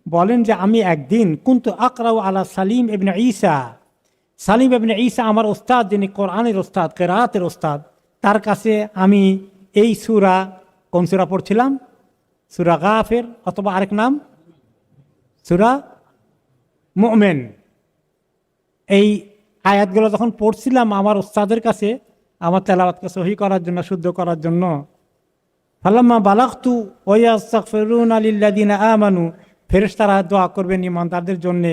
বলেন যে আমি একদিন কুনতু আকরাউ আলা সালিম ইবনে ঈসা সালিম ইবনে ঈসা আমার ওস্তাদ, যিনি কোরআনের ওস্তাদ, কেরাতের ওস্তাদ, তার কাছে আমি এই সূরা, কোন সূরা পড়ছিলাম? সূরা গাফির, অথবা আরেক নাম সূরা মুমিন। এই আয়াতগুলো যখন পড়ছিলাম আমার ওস্তাদের কাছে, আমার তেলাওয়াতকে সহি করার জন্য, শুদ্ধ করার জন্য, ফালাম্মা বালাগতু ওয়া ইয়াস্তাগফিরুনা লিল্লাযিনা আমানু, ফেরেশতারা দোয়া করবেন ঈমানদারদের জন্য।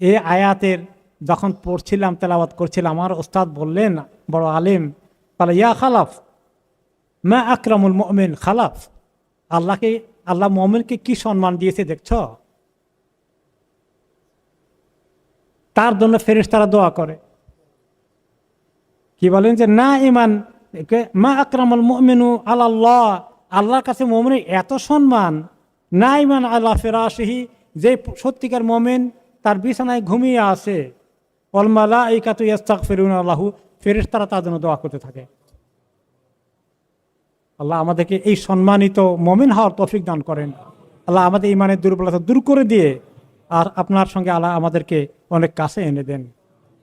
এই আয়াতের যখন পড়ছিলাম, তেলাওয়াত করছিলাম, আমার ওস্তাদ বললেন, বড় আলেম, বলে, ইয়া খালাফ মা আকরামুল মুমিন। খালাফ, আল্লাহ মুমিনকে কি সম্মান দিয়েছে দেখছ? তার জন্য ফেরেশতারা দোয়া করে। কি বলেন যে না ইমান মা আকরামুল মুমিনু আলাল্লাহ, আল্লাহর কাছে মুমিনের এত সম্মান। না ইমান আলা ফিরাশিহি, যে সত্যিকার মুমিন তার বিছানায় ঘুমিয়ে আছে, ওয়াল মালাইকাতু ইস্তাগফিরুনা লাহু, ফেরেশতারা তার জন্য দোয়া করতে থাকে। আল্লাহ আমাদেরকে এই সম্মানিত মুমিন হওয়ার তৌফিক দান করেন। আল্লাহ আমাদের ইমানের দুর্বলতা দূর করে দিয়ে আর আপনার সঙ্গে আল্লাহ আমাদেরকে অনেক কাছে এনে দেন।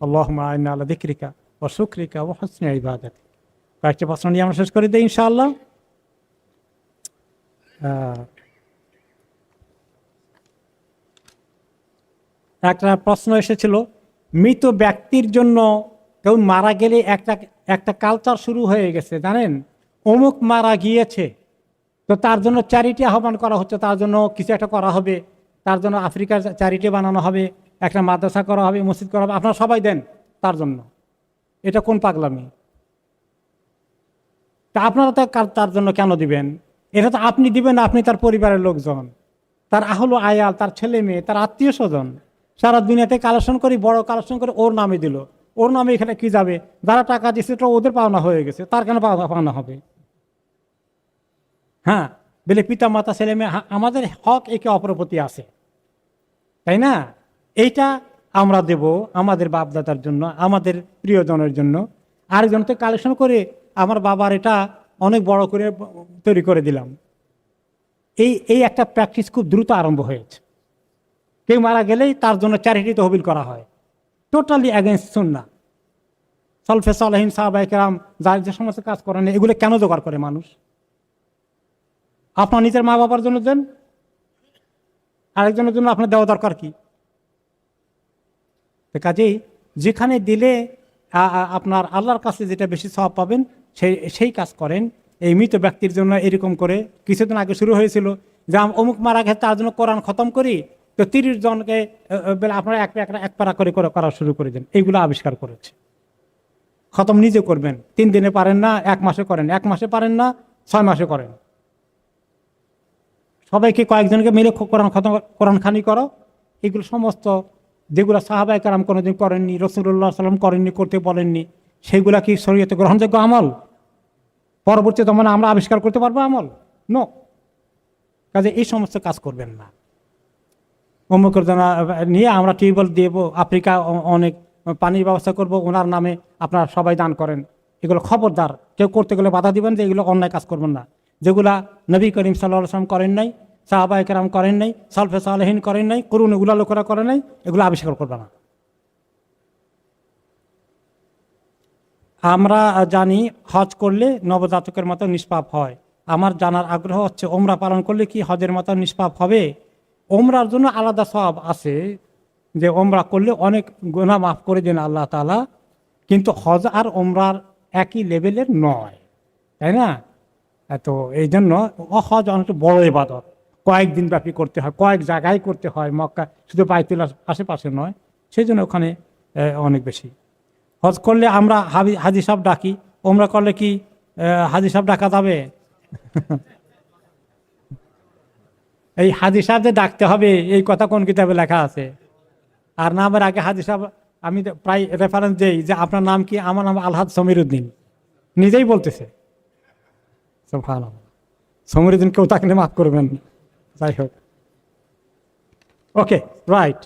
আল্লাহুম্মা আইন্না আলা যিকরিকা ওয়া শুকরিকা ওয়া হুসনি ইবাদাতিক। কয়েকটা প্রশ্ন নিয়ে আমরা শেষ করে দিই ইনশাআল্লাহ। একটা প্রশ্ন এসেছিল, মৃত ব্যক্তির জন্য কেউ মারা গেলে একটা কালচার শুরু হয়ে গেছে, জানেন? অমুক মারা গিয়েছে, তো তার জন্য চ্যারিটি আহ্বান করা হচ্ছে, তার জন্য কিছু একটা করা হবে, তার জন্য আফ্রিকার চ্যারিটি বানানো হবে, একটা মাদ্রাসা করা হবে, মসজিদ করা হবে, আপনারা সবাই দেন তার জন্য। এটা কোন পাগলামি? তা আপনারা তার জন্য কেন দিবেন? এটা তো আপনি দিবেন, আপনি তার পরিবারের লোকজন, তার আহল আয়াল, তার ছেলে মেয়ে, তার আত্মীয় স্বজন, সারা দুনিয়াতে কালেকশন করি, বড় কালেকশন করে ওর নামে দিল। ওর নামে এখানে কি যাবে? যারা টাকা দিচ্ছে তো ওদের পাওনা হয়ে গেছে, তার কেন পাওনা হবে? হ্যাঁ, বলে পিতা মাতা ছেলে মেয়ে, আমাদের হক একে অপরের প্রতি আছে, তাই না? এইটা আমরা দেব আমাদের বাপদাদার জন্য, আমাদের প্রিয়জনের জন্য। আরেকজন তো কালেকশন করে আমার বাবার এটা অনেক বড় করে তৈরি করে দিলাম। এই একটা প্র্যাকটিস খুব দ্রুত আরম্ভ হয়েছে। কেউ মারা গেলেই তার জন্য চ্যারিটি তহবিল করা হয়, টোটালি অ্যাগেনস্ট সুন্নাহ। সলফে সালেহিন সাহাবায়ে কেরাম যারা যে সমস্ত কাজ করেন, এগুলো কেন জোগাড় করে মানুষ? আপনার নিজের মা বাবার জন্য দেন, আরেকজনের জন্য আপনার দেওয়া দরকার কি? কাজেই যেখানে দিলে আপনার আল্লাহর কাছে যেটা বেশি সওয়াব পাবেন, সেই কাজ করেন। এই মৃত ব্যক্তির জন্য এরকম করে কিছুদিন আগে শুরু হয়েছিল যে অমুক মারা গেছে, তার জন্য কোরআন খতম করি, তো 30 জনকে আপনারা এক পারা করে করা শুরু করে দেন। এইগুলো আবিষ্কার করেছে। খতম নিজে করবেন, 3 দিনে পারেন না 1 মাসে করেন, 1 মাসে পারেন না 6 মাসে করেন। সবাইকে কয়েকজনকে মিলে কোরআন খানি করো। এগুলো সমস্ত যেগুলো সাহাবায়ে কেরাম কোনোদিন করেননি, রাসূলুল্লাহ সাল্লাল্লাহু করেননি, করতে বলেননি, সেগুলা কি শরীয়তে গ্রহণযোগ্য আমল? পরবর্তী জমানায় আমরা আবিষ্কার করতে পারবো আমল? নো। কাজে এই সমস্ত কাজ করবেন না। অমুকের জন্য নিয়ে আমরা টিউবওয়েল দিব, আফ্রিকা অনেক পানির ব্যবস্থা করব, ওনার নামে আপনারা সবাই দান করেন। এগুলো খবরদার, কেউ করতে গেলে বাধা দিবেন যে এগুলো অন্যায় কাজ করবেন না। যেগুলা নবী করিম সাল্লাল্লাহু আলাইহি ওয়াসাল্লাম করেন নাই, সাহাবায়ে কেরাম করেন নাই, সালফে সালেহিন করেন নাই, করুন এগুলা লোকেরা করে নাই, এগুলো আবিষ্কার করবে না। আমরা জানি হজ করলে নবজাতকের মতো নিষ্পাপ হয়। আমার জানার আগ্রহ হচ্ছে, ওমরা পালন করলে কি হজের মতো নিষ্পাপ হবে? ওমরার জন্য আলাদা সওয়াব আছে, যে ওমরা করলে অনেক গুনাহ মাফ করে দেন আল্লাহ তাআলা, কিন্তু হজ আর ওমরার একই লেভেলের নয়, তাই না? তো এই জন্য হজ অনেকটা বড় ইবাদত, কয়েকদিন ব্যাপী করতে হয়, কয়েক জায়গায় করতে হয়, মক্কা শুধু বাইতুল্লাহ আশেপাশে নয়, সেই জন্য ওখানে অনেক বেশি। হজ করলে আমরা হাজি সাহেব ডাকি, ওমরা করলে কি হাজি সাহেব ডাকা যাবে? এই হাজি সাহেবদের ডাকতে হবে, এই কথা কোন কিতাবে লেখা আছে? আর নামের আগে হাজি সাহেব, আমি প্রায় রেফারেন্স দিই যে আপনার নাম কি? আমার নাম আলহাজ সমীরউদ্দিন, নিজেই বলতেছে। সুবহানাল্লাহ, সমীরউদ্দিন কেউ তাকে মাফ করবেন। যাই হোক, ওকে, রাইট।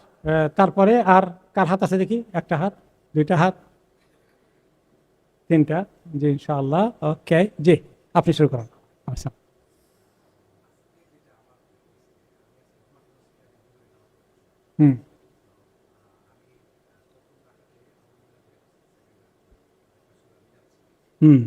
তারপরে আর কার হাত আছে দেখি? একটা হাত, 2টা হাত, 3টা। জি ইনশাআল্লাহ, ওকে, জি আপনি শুরু করুন। আচ্ছা, হুম, হুম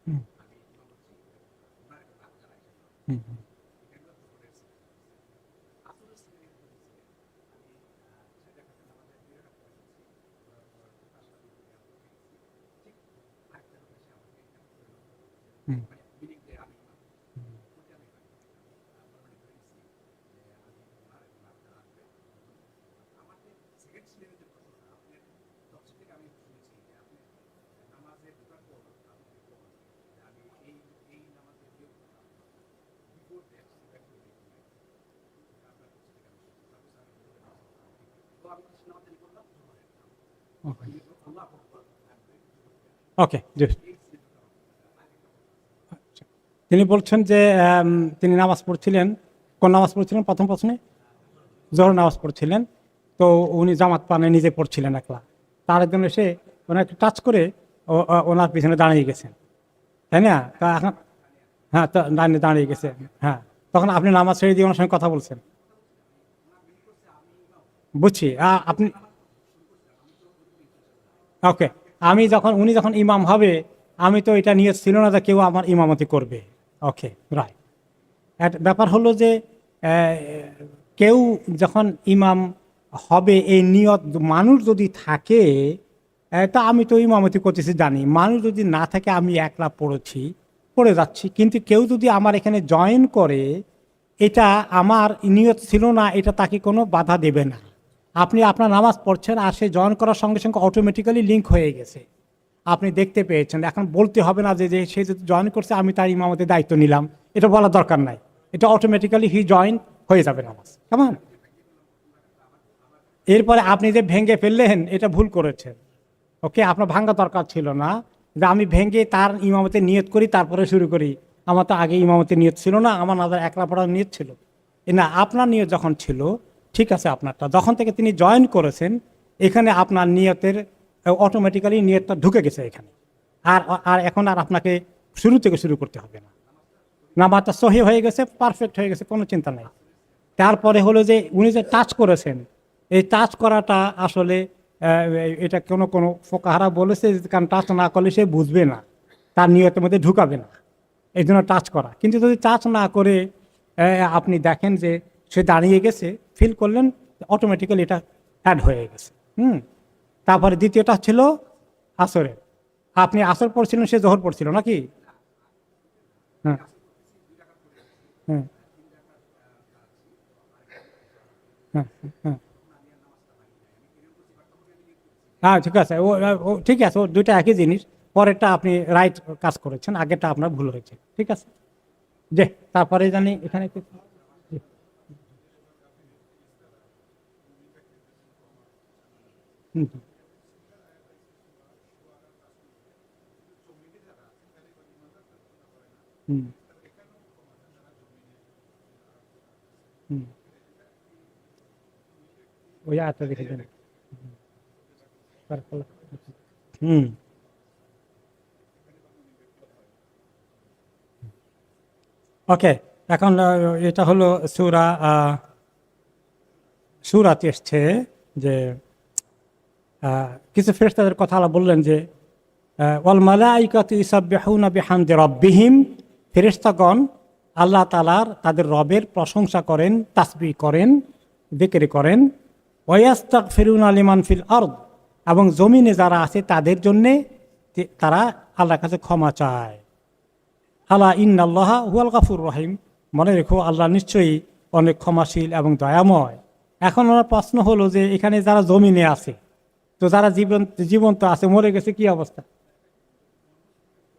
হুম হুম হুম ওকে জি। তিনি বলছেন যে তিনি নামাজ পড়ছিলেন, কোন নামাজ পড়ছিলেন প্রথম প্রশ্নে? জোহর নামাজ পড়ছিলেন। তো উনি জামাত পানে নিজে পড়ছিলেন একলা। তার একজন এসে ওনাকে টাচ করে ওনার পিছনে দাঁড়িয়ে গেছেন, তাই না? তা এখন হ্যাঁ, তো দাঁড়িয়ে দাঁড়িয়ে গেছে। হ্যাঁ, তখন আপনি নামাজ ছেড়ে দিয়ে ওনার সঙ্গে কথা বলছেন। বুঝছি। আপনি ওকে। আমি যখন উনি যখন ইমাম হবে, আমি তো এটা নিয়ে ছিল না যে কেউ আমার ইমামতি করবে। ওকে, রাইট। একটা ব্যাপার হলো যে আহ, কেউ যখন ইমাম হবে এই নিয়ত মানুষ যদি থাকে, তা আমি তো ইমামতি করতেছি জানি, মানুষ যদি না থাকে আমি একলা পড়েছি, পড়ে যাচ্ছি, কিন্তু কেউ যদি আমার এখানে জয়েন করে, এটা আমার নিয়ত ছিল না, এটা তাকে কোনো বাধা দেবে না। আপনি আপনার নামাজ পড়ছেন আর সে জয়েন করার সঙ্গে সঙ্গে অটোমেটিক্যালি লিঙ্ক হয়ে গেছে, আপনি দেখতে পেয়েছেন। এখন বলতে হবে না যে সে যদি জয়েন করছে আমি তার ইমামতের দায়িত্ব নিলাম, এটা বলার দরকার নাই। এটা অটোমেটিক্যালি হি জয়েন হয়ে যাবে নামাজ, কেমন? এরপরে আপনি যে ভেঙে ফেললেন এটা ভুল করেছেন। ওকে, আপনার ভাঙ্গা দরকার ছিল না, যে আমি ভেঙে তার ইমামতে নিয়ত করি তারপরে শুরু করি। আমার তো আগে ইমামতে নিয়ত ছিল না, আমার নাজার একলা পড়ার নিয়ত ছিল। না, আপনার নিয়ত যখন ছিল ঠিক আছে, আপনারটা যখন থেকে তিনি জয়েন করেছেন, এখানে আপনার নিয়তের অটোমেটিক্যালি নিয়তটা ঢুকে গেছে এখানে। আর আর এখন আর আপনাকে শুরু থেকে শুরু করতে হবে না। নামাজটা সহি হয়ে গেছে, পারফেক্ট হয়ে গেছে, কোনো চিন্তা নাই। তারপরে হলো যে উনি যে টাচ করেছেন, এই টাচ করাটা আসলে এটা কোনো কোনো ফোকাহারা বলেছে যে কারণ টাচ না করলে সে বুঝবে না, তার নিয়তের মধ্যে ঢুকাবে না, এই জন্য টাচ করা। কিন্তু যদি টাচ না করে আপনি দেখেন যে সে দাঁড়িয়ে গেছে, ফিল করলেন, অটোমেটিক্যালি এটা অ্যাড হয়ে গেছে। তারপরে দ্বিতীয়টা ছিল আসরের। আপনি আসর পড়ছিলেন, সে জোহর পড়ছিল নাকি? হ্যাঁ হ্যাঁ হ্যাঁ হ্যাঁ হ্যাঁ, ঠিক আছে। ও ঠিক আছে, ও দুইটা একই জিনিস। পরেরটা আপনি রাইট কাজ করেছেন, আগেরটা আপনার ভুল হয়েছে, ঠিক আছে। যে তারপরে জানি এখানে জি, হুম, হুম, হুম, হুম, ওই আয়াতটা দেখে দেন। হুম, ওকে। এখন এটা হলো সূরা সূরাতে এসছে যে কিছু ফেরেশতাদের কথা আল্লাহ বললেন যে ওয়াল মালাইকাতু ইউসাব্বিহুনা বিহামদি রাব্বিহিম, ফেরেশতাগণ আল্লাহ তাআলার তাদের রবের প্রশংসা করেন, তাসবিহ করেন, যিকির করেন। ওয়াস্তাগফিরুনা লিমান ফিল আরদ, এবং জমিনে যারা আছে তাদের জন্যে তারা আল্লাহর কাছে ক্ষমা চায়। আলা ইন্নাল্লাহা হুয়াল গাফুর রহিম, মনে রেখো আল্লাহ নিশ্চয়ই অনেক ক্ষমাশীল এবং দয়াময়। এখন আমার প্রশ্ন হলো যে এখানে যারা জমিনে আছে, তো যারা জীবন্ত আছে, মরে গেছে, কি অবস্থা?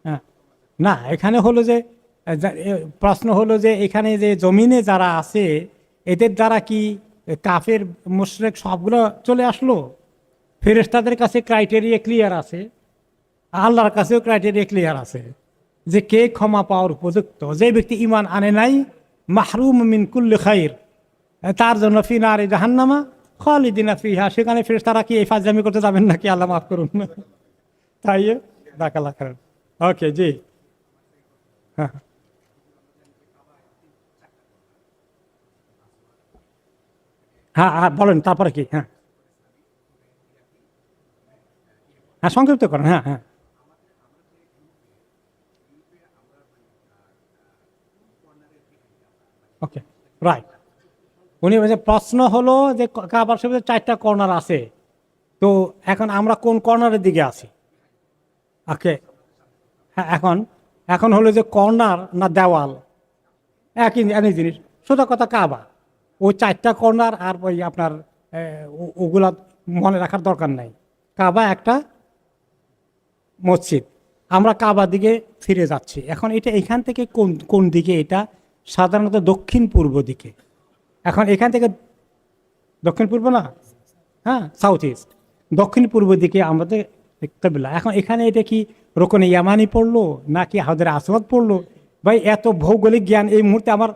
হ্যাঁ, না, এখানে হলো যে প্রশ্ন হলো যে এখানে যে জমিনে যারা আছে এদের দ্বারা কি কাফের মুশরিক সবগুলো চলে আসলো? ফেরেশতাদের কাছে ক্রাইটেরিয়া ক্লিয়ার আছে, আল্লাহর কাছেও ক্রাইটেরিয়া ক্লিয়ার আছে যে কে ক্ষমা পাওয়ার উপযুক্ত। যে ব্যক্তি ঈমান আনে নাই, মাহরুম মিন কুল্লি খাইর, তার জন্য ফিনারে জাহান্নামা খালিদিনা ফিহা, সেখানে ফেরেশতারা কি এই ফাজলামি করতে যাবেন নাকি? আল্লাহ মাফ করুন। তাই দাকালা করেন। ওকে, জি, হ্যাঁ হ্যাঁ হ্যাঁ, বলেন তারপরে কি? হ্যাঁ হ্যাঁ, সংক্ষিপ্ত করেন। হ্যাঁ হ্যাঁ, ওকে, রাইট। উনি বলছে প্রশ্ন হলো যে কাবার শরীফের 4টা কর্নার আছে, তো এখন আমরা কোন কর্নারের দিকে আছি? ওকে, হ্যাঁ, এখন এখন হলো যে কর্নার না দেওয়াল, একই একই জিনিস। সোজা কথা কাবা, ওই 4টা কর্নার আর ওই আপনার ওগুলা মনে রাখার দরকার নাই। কাবা একটা মসজিদ, আমরা কাবা দিকে ফিরে যাচ্ছি। এখন এটা এখান থেকে কোন কোন দিকে? এটা সাধারণত দক্ষিণ পূর্ব দিকে। এখন এখান থেকে দক্ষিণ পূর্ব না, হ্যাঁ সাউথ ইস্ট, দক্ষিণ পূর্ব দিকে আমাদের কেবলা। এখন এখানে এটা কি রোকনে ইয়ামানি পড়লো নাকি হাজরে আসওয়াদ পড়লো? ভাই এত ভৌগোলিক জ্ঞান এই মুহূর্তে আমার,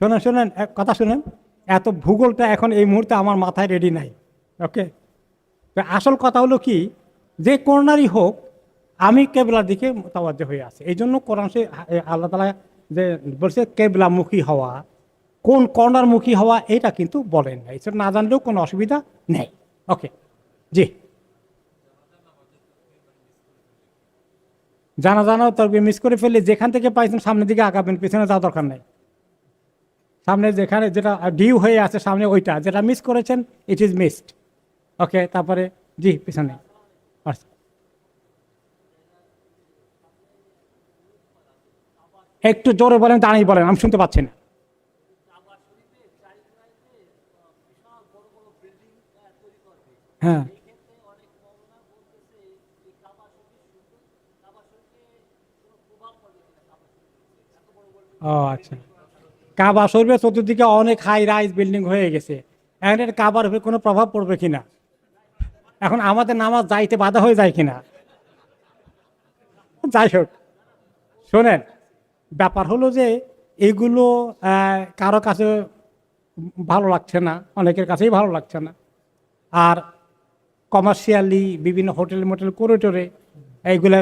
শোনেন শোনেন এক কথা শোনেন, এত ভূগোলটা এখন এই মুহূর্তে আমার মাথায় রেডি নাই। ওকে, তো আসল কথা হলো কি, যে কর্নারই হোক আমি কেবলার দিকে মোতাবজ্জ হয়ে আছে। এই জন্য কোরআন সে আল্লাহ তাআলা যে বলছে কেবলামুখী হওয়া, কোন কর্নারমুখী হওয়া এটা কিন্তু বলেন না। এটা না জানলেও কোনো অসুবিধা নেই। ওকে, জি, জানা জানাও তবে মিস করে ফেললে যেখান থেকে পাইছেন সামনের দিকে আগাবেন, পেছনে যাওয়ার দরকার নেই। সামনে যেখানে যেটা ডিউ হয়ে আছে সামনে, ওইটা যেটা মিস করেছেন ইট ইজ মিসড। ওকে, তারপরে জি পিছনে। আচ্ছা, একটু জোরে বলেন, দাঁড়িয়ে বলেন, আমি শুনতে পাচ্ছি না। হ্যাঁ, ও আচ্ছা, কাবা শরীফের চতুর্দিকে অনেক হাই রাইজ বিল্ডিং হয়ে গেছে, এখন এটা কাবার উপরে কোনো প্রভাব পড়বে কিনা, এখন আমাদের নামাজ যাইতে বাধা হয়ে যায় কিনা। যাই হোক, শোনেন, ব্যাপার হলো যে এগুলো কারো কাছে ভালো লাগছে না, অনেকের কাছেই ভালো লাগছে না। আর কমার্শিয়ালি বিভিন্ন হোটেল মোটেল করিডোরে এইগুলো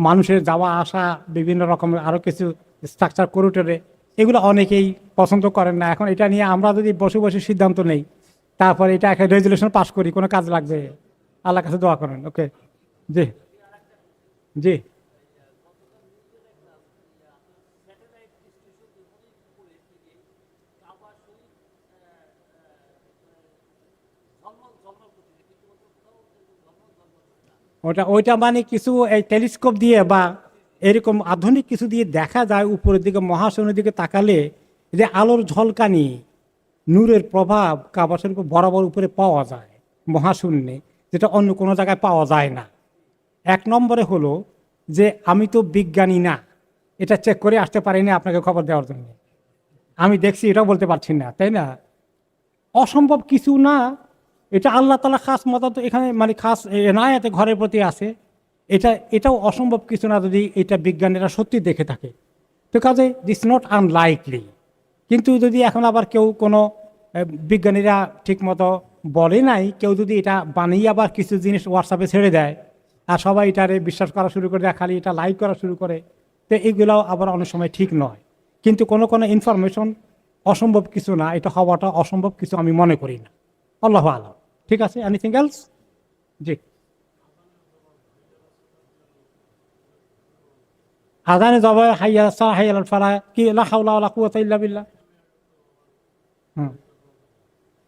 মানুষের যাওয়া আসা, বিভিন্ন রকমের আরও কিছু স্ট্রাকচার করিডোরে, এগুলো অনেকেই পছন্দ করেন না। এখন এটা নিয়ে আমরা যদি বসে বসে সিদ্ধান্ত নেই, তারপরে এটা একটা রেজুলেশন পাস করি, কোনো কাজ লাগবে? আল্লাহ কাছে দোয়া করেন। ওকে, জি, জি, ওটা ওইটা মানে কিছু এই টেলিস্কোপ দিয়ে বা এরকম আধুনিক কিছু দিয়ে দেখা যায় উপরের দিকে, মহাশূন্যের দিকে তাকালে যে আলোর ঝলকানি, নূরের প্রভাব কাবা শরীফের বরাবর উপরে পাওয়া যায় মহাশূন্যে, যেটা অন্য কোনো জায়গায় পাওয়া যায় না। এক নম্বরে হলো যে আমি তো বিজ্ঞানী না, এটা চেক করে আসতে পারি না আপনাকে খবর দেওয়ার জন্য, আমি দেখছি এটাও বলতে পারছি না, তাই না? অসম্ভব কিছু না, এটা আল্লাহ তাআলা খাস মত এখানে মানে খাস এনায়েতে ঘরের প্রতি আছে। এটাও অসম্ভব কিছু না যদি এটা বিজ্ঞানীরা সত্যি দেখে থাকে, তো কাজে দিস নট আনলাইকলি। কিন্তু যদি এখন আবার কেউ কোনো বিজ্ঞানীরা ঠিক মতো বলে নাই, কেউ যদি এটা বানিয়ে আবার কিছু জিনিস হোয়াটসঅ্যাপে ছেড়ে দেয় আর সবাই এটারে বিশ্বাস করা শুরু করে দেয়, খালি এটা লাইক করা শুরু করে, তো এগুলোও আবার অনেক সময় ঠিক নয়। কিন্তু কোনো কোনো ইনফরমেশন অসম্ভব কিছু না, এটা হওয়াটা অসম্ভব কিছু আমি মনে করি না। আল্লাহ আলাম। ঠিক আছে, এনিথিং এলস? জি, আজানে জবাই হাইয়া সা হাইয়া আল ফালাহ কি লা হাওলা ওয়ালা কুওয়াতা ইল্লা বিল্লাহ। হুম,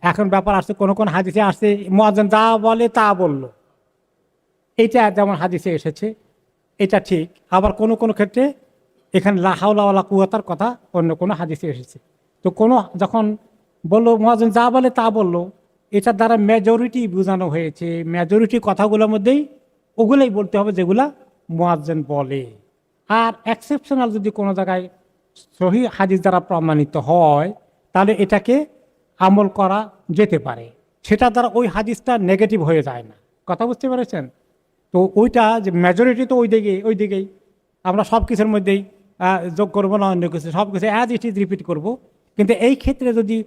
এখন ব্যাপার আসছে কোন কোন হাদিসে আসছে মুয়াজ্জিন যা বলে তা বলল, এটা যেমন হাদিসে এসেছে এটা ঠিক, আবার কোন কোন ক্ষেত্রে এখানে লা হাওলা ওয়ালা কুওয়াতার কথা অন্য কোনো হাদিসে এসেছে। তো কোনো যখন বললো মুয়াজ্জিন যা বলে তা বলল, এটার দ্বারা মেজরিটি বোঝানো হয়েছে, মেজরিটি কথাগুলোর মধ্যেই ওগুলোই বলতে হবে যেগুলা মুয়াজ্জিন বলে। আর এক্সেপশনাল যদি কোনো জায়গায় সহি হাদিস দ্বারা প্রমাণিত হয়, তাহলে এটাকে আমল করা যেতে পারে, সেটা দ্বারা ওই হাদিসটা নেগেটিভ হয়ে যায় না। কথা বুঝতে পেরেছেন? তো ওইটা যে মেজরিটি তো ওই দিকেই আমরা সব কিছুর মধ্যেই যোগ করবো না, অন্য কিছু সব কিছু অ্যাজ ইট ইজ রিপিট করবো। কিন্তু এই ক্ষেত্রে যদি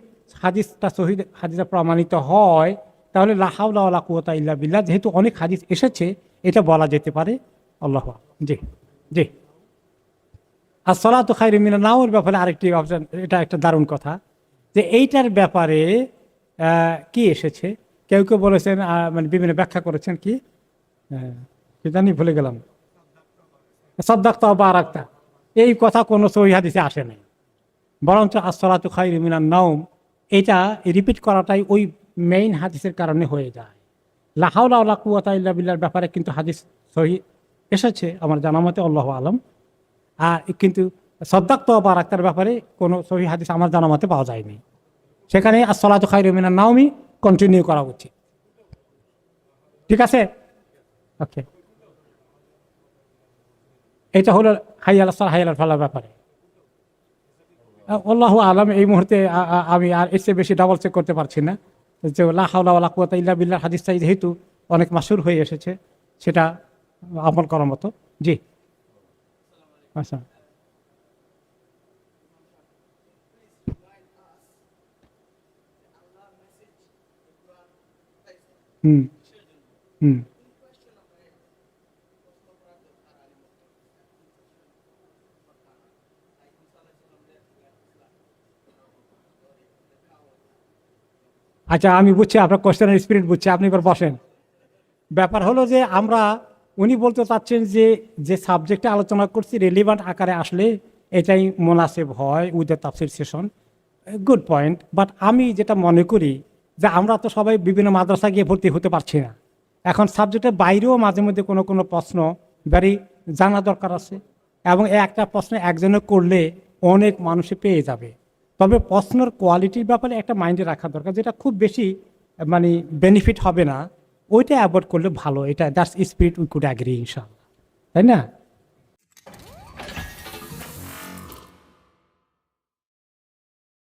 হাদিসটা সহি হাদিসে প্রমাণিত হয়, তাহলে লা হাওলা ওয়ালা কুওয়াতা ইল্লা বিল্লাহ, যেহেতু অনেক হাদিস এসেছে, এটা বলা যেতে পারে। আল্লাহু আকবার। জি জি। আর সলাতু খায়রুম মিনান নাওমের ব্যাপারে আরেকটি অপশন, এটা একটা দারুণ কথা, যে এইটার ব্যাপারে কি এসেছে, কেউ কেউ বলেছেন, মানে বিভিন্ন ব্যাখ্যা করেছেন কি, কি জানি ভুলে গেলাম, সাদ্দাক্তা বা আরাক্তা, এই কথা কোনো সহিহ হাদিসে আসে নাই। বরঞ্চ আসসালাতু খায়রুম মিনান নাওম, এটা রিপিট করাটাই ওই মেইন হাদিসের কারণে হয়ে যায়। লা হাওলা ওয়ালা কুওয়াতা ইল্লা বিল্লাহর ব্যাপারে কিন্তু হাদিস সহিহ এসেছে আমার জানা মতে, আল্লাহু আলম। আর কিন্তু সাদ্দাক্তা বা আরাক্তার ব্যাপারে কোনো সহিহ হাদিস আমার জানা মতে পাওয়া যায়নি। সেখানে আসসালাতু খায়রুম মিনান নাওমি কন্টিনিউ করা উচিত। ঠিক আছে, ওকে। এটা হলো হাইয়া আলাস সালাহ হাইয়া আলাল ফালাহর ব্যাপারে। আল্লাহু আলাম, এই মুহূর্তে আমি আর এর চেয়ে বেশি ডাবল চেক করতে পারছি না, যে লা হাওলা ওয়ালা কুওয়াতা ইল্লা বিল্লাহ হাদিসটা যেহেতু অনেক মাশহুর হয়ে এসেছে, সেটা আমল করার মতো। জি, আচ্ছা। হুম হুম। আচ্ছা, আমি বুঝছি আপনার কোশ্চেনের স্পিরিট বুঝছি, আপনি এবার বসেন। ব্যাপার হলো যে আমরা, উনি বলতে চাচ্ছেন যে যে সাবজেক্টে আলোচনা করছি রেলিভেন্ট আকারে আসলে এটাই মুনাসিব হয় উইথ দ্য তাফসির সেশন। Good point. বাট আমি যেটা মনে করি যে আমরা তো সবাই বিভিন্ন মাদ্রাসা গিয়ে ভর্তি হতে পারছি না। এখন সাবজেক্টের বাইরেও মাঝে মধ্যে কোনো কোনো প্রশ্ন ভেরি জানা দরকার আছে, এবং একটা প্রশ্ন একজনে করলে অনেক মানুষে পেয়ে যাবে। তবে প্রশ্নের কোয়ালিটির ব্যাপারে একটা মাইন্ডে রাখা দরকার, যেটা খুব বেশি মানে বেনিফিট হবে না, ওইটা অ্যাভয়েড করলে ভালো। এটা that's spirit we could agree ইনশাআল্লাহ, তাই না?